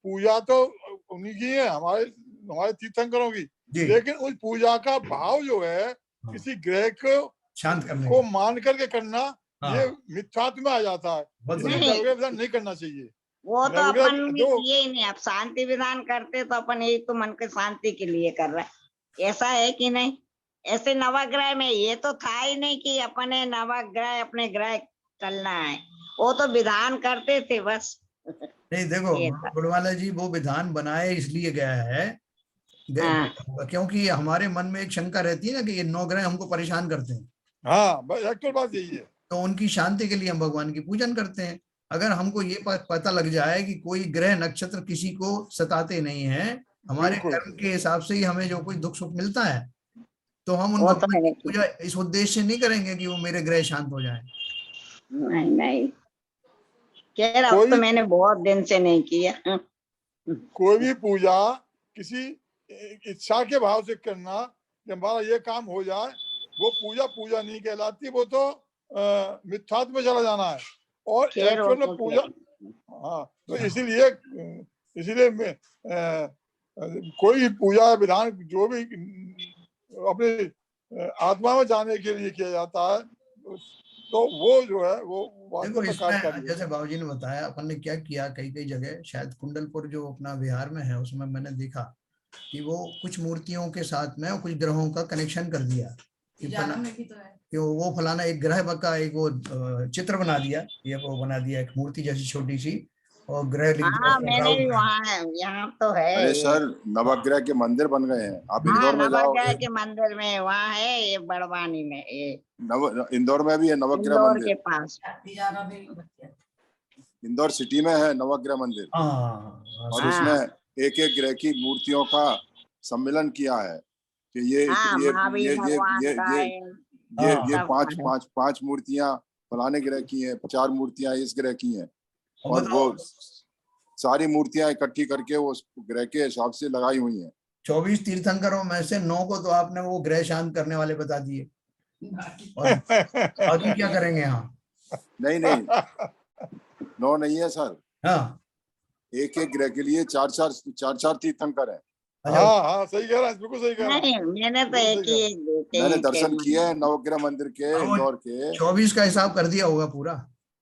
पूजा तो उन्हीं की है, हमारे हमारे तीर्थंकरों की, जी लेकिन उस पूजा का भाव जो है किसी ग्रह को शांत करने को का। मान करके करना, ये हाँ मिथ्यात्व में आ जाता है, बहुत इसलिए बढ़िया। नवग्रह विधान नहीं करना चाहिए। वो तो नवग्रह अपन भी जो किए ही नहीं। अब शांति विधान करते तो अपन यही तो मन के शांति के लिए कर रहे हैं, ऐसा है कि नहीं? ऐसे नवग्रह में ये तो था ही नहीं कि अपने नवग्रह अपने ग्रह चलना है, वो तो विधान करते थे बस। नहीं देखो, ये था। गुणवाला जी वो विधान बनाए इसलिए गया है हाँ क्योंकि हमारे मन में एक शंका रहती है ना कि ये 9 ग्रह हमको परेशान करते हैं, हाँ बस एक्चुअल बात यही है। तो उनकी शांति के लिए हम भगवान की पूजन करते हैं। अगर हमको ये पता लग जाए कि कोई ग्रह नक्षत्र किसी को सताते नहीं है, हमारे बिल्कुल कर्म के हिसाब से ही हमें जो कुछ दुख सुख मिलता है, तो हम उन वो तो भगवान है की कि पूजा इस उद्देश्य से नहीं करेंगे कि वो मेरे ग्रह शांत हो जाए। नहीं नहीं, खैर अब तो कोई मैंने बहुत दिन से नहीं किया। कोई भी पूजा किसी इच्छा के भाव से करना कि हमारा ये काम हो जाए, वो पूजा पूजा नहीं कहलाती, वो तो मिथ्यात्व में चला जाना है। और खैर वो एक्चुअल में तो पूजा, क्या। हाँ तो इसीलिए इसीलिए कोई भी पूजा विधान जो भी अपने आत्मा में जाने के लिए किया जाता है, तो वो जो है वो देखो वास्तव में इसमें कार्यकारी है। जैसे बाबूजी ने बताया, अपन ने क्या किया, कई कई जगह शायद कुंडलपुर जो अपना बिहार में है उसमें मैंने देखा कि वो कुछ मूर्तियों के साथ में कुछ ग्रहों का कनेक्शन कर दिया कि वो फलाना एक ग्रह का एक वो चित्र बना दिया, ये वो बना दिया एक मूर्ति जैसी छोटी सी, और ग्रह लिख दिया हाँ उसमें मैंने भी राहु ग्रह। वहाँ, यहाँ तो है अरे ये। सर, नवग्रह के मंदिर बन गए हैं, आप हाँ, इंदौर में जाओ, नवग्रह के मंदिर में वहाँ है, ये बड़वानी में, ये इंदौर में भी है नवग्रह इंदौर के मंदिर, पास। इंदौर सिटी में है नवग्रह मंदिर। हाँ और हाँ उसमें एक एक ग्रह की मूर्तियों का सम्मिलन किया है कि ये हाँ, ये महावीर ये ये भगवान ये का ये है, ये सब पांच है। पांच पांच मूर्तियां फलाने ग्रह की हैं, 4 मूर्तियां इस ग्रह की हैं, और और वो बताओ सारी मूर्तियां इकट्ठी करके वो उस ग्रह के हिसाब से लगाई हुई हैं। 24 तीर्थंकरों में से 9 को तो आपने वो ग्रह शांत करने वाले बता दिए, और बाकी क्या करेंगे यहाँ? नहीं नहीं, 9 नहीं है सर, हाँ एक एक ग्रह के लिए 4 तीर्थंकर हैं। अच्छा, हाँ हाँ सही कह रहा है, बिल्कुल सही कह रहा है। नहीं, मैंने तो बिल्कुल एक सही ही कह एक देखे मैंने ही दर्शन थे। किए हैं नवग्रह मंदिर के, हाँ, वो इंदौर के। 24 का हिसाब कर दिया होगा पूरा।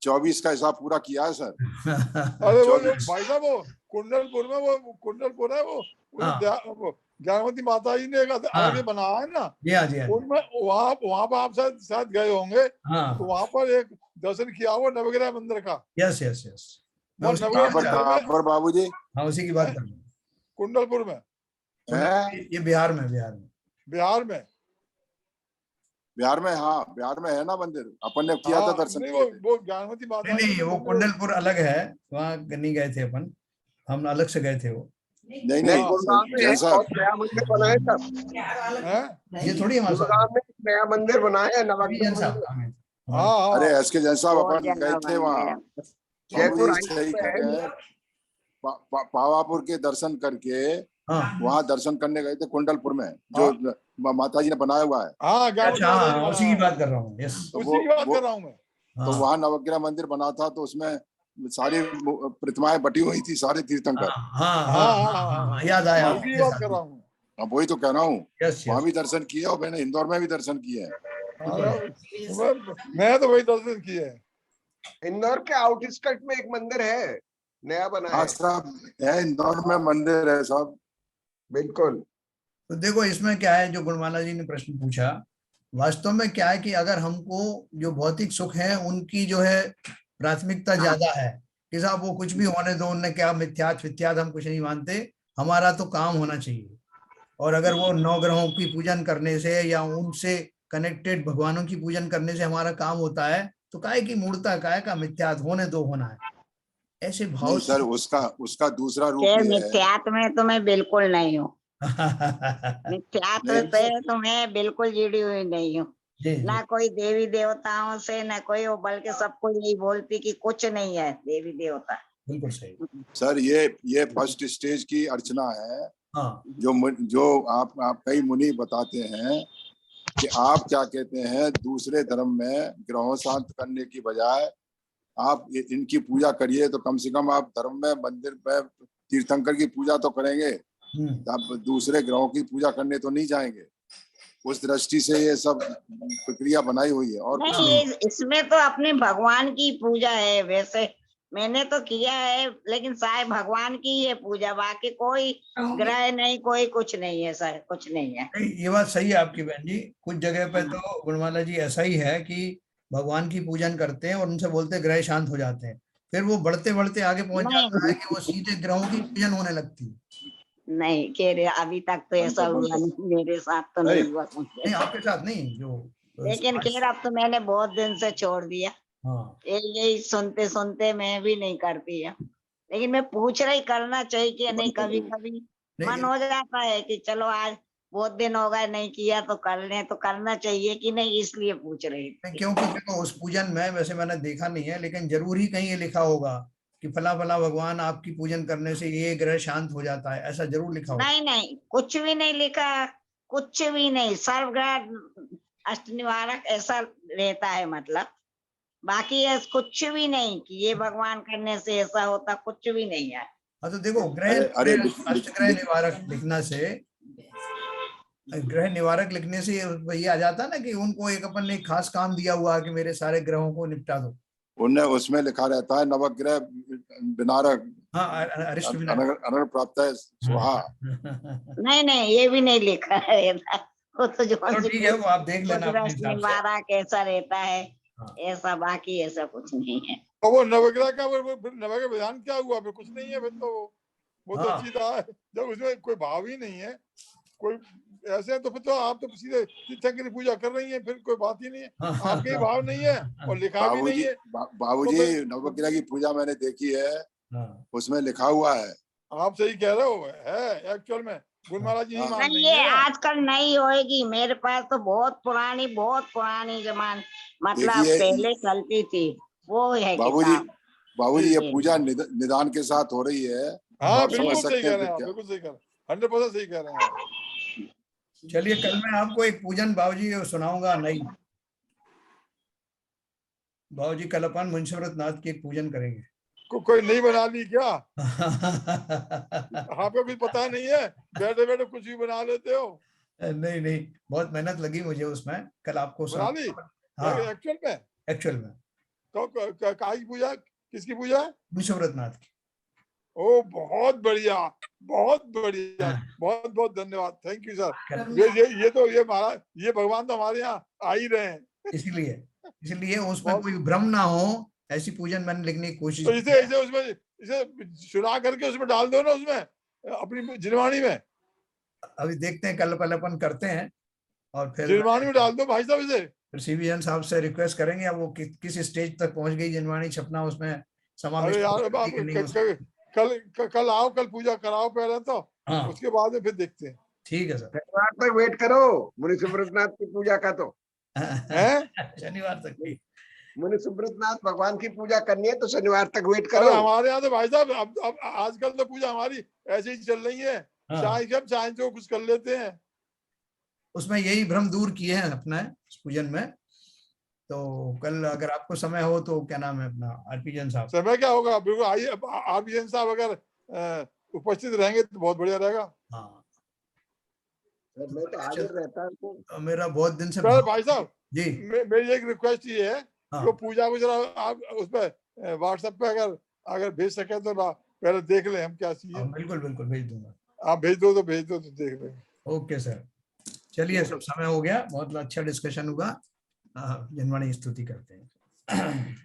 24 का हिसाब पूरा किया है सर। अरे वो जो 24 भाई साहब वो कुंडलपुर में वो कुंडलपुर है वो हाँ ज्ञानवती माता जी ने एक अलग से बनाया है ना, जी हाँ जी हाँ उनमें वहाँ वहाँ पर आप शायद शायद गए होंगे, तो हाँ वहाँ पर एक दर्शन किया हुआ नवग्रह मंदिर का। यस यस यस, मैं वो उसी की नवग्रह बात कर रहा हूँ। मंदिर में कहाँ पर बाबूजी हाँ उसी की बात कर रहा हूँ। कुंडलपुर में है? ये बिहार में, बिहार में। बिहार में। बिहार में, हाँ बिहार में है ना मंदिर, अपन ने किया था हाँ दर्शन नहीं किए थे। वो ज्ञानवती माता नहीं जी नहीं, का वो मंदिर। कुंडलपुर अलग है, वहाँ नहीं गए थे अपन, हम अलग से गए थे वो। नहीं हाँ, गुड़गांव में जैन एक साहब, और नया मंदिर बना है सर, हैं? ये थोड़ी हमारे साथ गुड़गांव में एक नया मंदिर बना है जैन नवग्रह साहब मंदिर, काम है। हाँ अरे हाँ एसके जैन साहब, बहुत अपन गए जगह थे बन वहाँ। गया। जयपुर बाबूजी हाईवे सही पे कह है। रहे हैं। पावापुर के दर्शन करके हाँ वहाँ दर्शन करने गए थे कुंडलपुर में, जो माता जी ने बनाया हुआ है। हाँ गणपति अच्छा, माता जी हाँ बना उसी की है। बात कर रहा हूँ। यस, तो उसी की बात कर रहा हूँ मैं। तो हाँ वहाँ नवग्रह मंदिर बना था, तो उसमें सारी प्रतिमाएं बटी हुई थी, सारे तीर्थंकर। हाँ हाँ हाँ हाँ हाँ हाँ, हाँ, याद आया उसी की बात कर रहा हूँ। अब वही तो कह रहा हूँ, यस वहाँ यस। भी दर्शन किए और मैंने इंदौर में भी दर्शन किए हैं। मैं तो वही दर्शन किए हैं। इंदौर के आउटस्कर्ट में एक मंदिर है, नया बना हाँ है। साहब, है इंदौर में मंदिर है साहब। बिल्कुल। तो देखो इसमें क्या है, जो गुणमाला जी ने प्रश्न पूछा, वास्तव में क्या है कि अगर हमको जो भौतिक सुख है उनकी जो है प्राथमिकता ज्यादा है कि साहब वो कुछ भी होने दो, उनने क्या मिथ्यात विथ्यात हम कुछ नहीं मानते, हमारा तो काम होना चाहिए। और अगर वो नौ ग्रहों की पूजन करने से या उनसे कनेक्टेड भगवानों की पूजन करने से हमारा काम होता है, तो काहे की मूर्ता, काहे का मिथ्यात, होने दो, होना है, ऐसे भाव नहीं सर, से। उसका दूसरा रूप खैर ये है। मिथ्यात्व में तो मैं बिल्कुल नहीं हूँ, मिथ्यात्व नहीं से तो मैं बिल्कुल जुड़ी हुई नहीं हूँ। जी जी, ना कोई देवी देवताओं से, ना कोई वो, बल्कि सबको यही बोलती कि कुछ नहीं है देवी देवता। बिल्कुल सही। सर, ये फर्स्ट स्टेज की अर्चना है। हाँ जो आप कई मुनि बताते हैं कि आप क्या कहते हैं, दूसरे धर्म में ग्रहों शांत करने की बजाय आप इनकी पूजा करिए, तो कम से कम आप धर्म में मंदिर में तीर्थंकर की पूजा तो करेंगे, आप दूसरे ग्रहों की पूजा करने तो नहीं जाएंगे। उस दृष्टि से ये सब प्रक्रिया बनाई हुई है। और नहीं, ये इसमें तो अपने भगवान की पूजा है। वैसे मैंने तो किया है, लेकिन शायद भगवान की है पूजा, बाकी कोई ग्रह नहीं, कोई कुछ नहीं है सर, कुछ नहीं है। नहीं, ये बात सही है आपकी बहन जी। कुछ जगह पे तो गुणमाला जी ऐसा ही है कि भगवान की पूजन करते हैं और उनसे बोलते हैं ग्रह शांत हो जाते हैं, फिर वो बढ़ते बढ़ते आगे पहुंच जाता है कि वो सीधे ग्रहों की पूजन होने लगती है। नहीं कह रहे, अभी तक तो ऐसा हुआ नहीं, मेरे साथ तो नहीं हुआ कुछ नहीं ऐसा। आपके साथ नहीं, जो लेकिन खैर अब तो मैंने बहुत दिन से छोड़ दिया, हाँ यही सुनते सुनते मैं भी नहीं करती है। लेकिन मैं पूछ रही, करना चाहिए कि नहीं, कभी कभी मन नहीं, हो जाता है कि चलो आज बहुत दिन हो गए नहीं किया तो कर लें, तो करना चाहिए कि नहीं, इसलिए पूछ रही थी। क्योंकि देखो उस पूजन में, वैसे मैंने देखा नहीं है, लेकिन जरूर ही कहीं ये लिखा होगा कि फला फला भगवान आपकी पूजन करने से ये ग्रह शांत हो जाता है, ऐसा जरूर लिखा होगा। नहीं नहीं, कुछ भी नहीं लिखा, कुछ भी नहीं। सर्वग्रह अष्ट निवारक ऐसा रहता है, मतलब बाकी ऐसा कुछ भी नहीं कि ये भगवान करने से ऐसा होता, कुछ भी नहीं है। हाँ तो देखो, अरे अष्ट ग्रह निवारक लिखना से, ग्रह निवारक लिखने से ये आ जाता ना कि उनको एक अपन ने एक खास काम दिया हुआ कि मेरे सारे ग्रहों को निपटा दो। उनने उसमें लिखा रहता है नवग्रह विनारक हाँ अरिष्ट विनारक। अनर्घ प्राप्त है स्वाहा। नहीं नहीं, ये भी नहीं लिखा रहता, वो तो जो चलो ठीक है, वो आप देख लेना अपने अष्ट हिसाब से। निवारक ऐसा रहता है, हाँ। ऐसा, बाकी ऐसा कुछ नहीं है। और वो नवग्रह का नवग्रह विधान क्या हुआ? फिर कुछ नहीं है, फिर तो वो तो हाँ। सीधा है। जब उसमें कोई भाव ही नहीं है, कोई ऐसे है, तो फिर तो आप तो सीधे तीर्थंकर की पूजा कर रही हैं, फिर कोई बात ही नहीं है। आपके ही भाव नहीं है और लिखा भी नहीं है। बाबूजी नवग्रह की पूजा मैंने देखी है, उसमें लिखा हुआ है। आप सही कह रहे हो, है एक्चुअल में। गुणमाला जी नहीं मान नहीं, रही ये है। आजकल नहीं होएगी। मेरे पास तो बहुत पुरानी जमान, मतलब देखिए पहले चलती थी, वो है बाबूजी, किताब। ये पूजा निदान के साथ हो रही है। हाँ आप समझ बिल्कुल सही सकते कह हैं रहे हैं फिर आप, क्या। बिल्कुल सही कह रहे हैं, 100% सही कह रहे हैं आप। चलिए कल मैं आपको एक पूजन बाबूजी सुनाऊंगा नहीं। बाबूजी कल अपन मुंशीव्रत नाथ की एक पूजन करेंगे। कोई नहीं बना ली क्या? आपको कुछ पता नहीं है, बैठे बैठे कुछ भी बना लेते हो। नहीं नहीं, बहुत मेहनत लगी मुझे उसमें, कल आपको बना ली हाँ एक्चुअल में? एक्चुअल में काहे की पूजा, किसकी पूजा? मुंशीव्रत नाथ की। ओ बहुत बढ़िया, बहुत बढ़िया, बहुत बहुत धन्यवाद, थैंक यू सर। ये तो ये महाराज, ये भगवान तो हमारे यहाँ आ ही रहे हैं। इसलिए उसमें कोई भ्रम ना हो, ऐसी पूजन मैंने लिखने की कोशिश तो की है। इसे उसमें इसे सुना करके उसमें डाल दो ना, उसमें अपनी जिनवाणी में। अभी देखते हैं, कल पहले अपन करते हैं और फिर जिनवाणी में डाल दो भाई साहब इसे। फिर सीबीएन साहब से रिक्वेस्ट करेंगे, अब वो किस स्टेज तक पहुंच गई जिनवाणी छपना, उसमें समावेश अरे यार आप कि नहीं उसमें। कल आओ, कल पूजा कराओ पहले तो, हाँ उसके बाद में फिर देखते हैं। ठीक है सर। शनिवार तक वेट करो मुनि सुब्रतनाथ की पूजा का, तो शनिवार तक की मुनि सुब्रतनाथ भगवान की पूजा करनी है तो शनिवार तक वेट अरे करो। हमारे यहाँ तो भाई साहब अब आजकल तो पूजा हमारी ऐसे ही चल रही है, हाँ। चाहे जब चाहे तो कुछ कर लेते हैं। उसमें यही भ्रम दूर किए हैं अपना इस पूजन में। तो कल अगर आपको समय हो तो क्या नाम है अपना आरपी जैन साहब, समय क्या होगा, बिल्कुल आइए। आप जैन साहब अगर उपस्थित रहेंगे तो बहुत बढ़िया रहेगा। हाँ मैं तो हाजिर रहता हूँ। तो मेरा बहुत दिन से पहले भाई साहब, जी मेरी एक रिक्वेस्ट ये है हाँ। कि पूजा को जरा आप उस पर व्हाट्सएप पे अगर भेज सके तो पहले देख लें हम क्या चाहिए। बिल्कुल बिल्कुल भेज दूंगा। आप भेज दो तो देख लें। ओके सर, चलिए सब समय हो गया, बहुत अच्छा डिस्कशन हुआ। जनवाणी स्तुति करते हैं।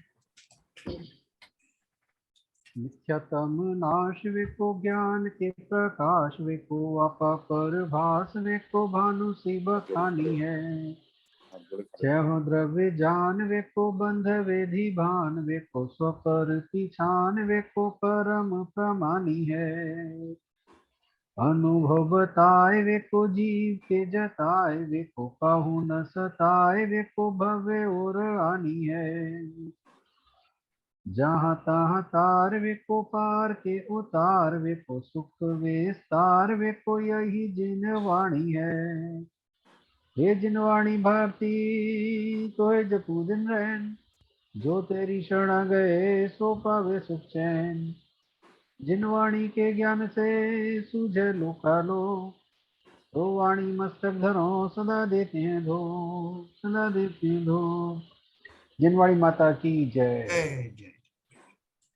मिथ्यातम नाश विको ज्ञान के प्रकाश विको आपा पर भास विको भानु सी बखानी है। छह द्रव्य जान वेको बंध वेधि भान वेको स्वपर छान वेको परम प्रमानी है। अनुभव बताए वेको जीव के जताए वेको कहू न सताए वेको भव्य और आनी है। जहाँ तहाँ तार वेको पार के उतार वेको सुख विस्तार वेको यही जिन वाणी है। हे जिनवाणी भारती तोहे जपू दिन रैन, जो तेरी शरण गए सो पावे सुख चैन। जिनवाणी के ज्ञान से सूझे लोकालो, तो वाणी मस्तक धरो सदा देते हैं धो, सदा देते हैं धो। जिनवाणी माता की जय। जय जय।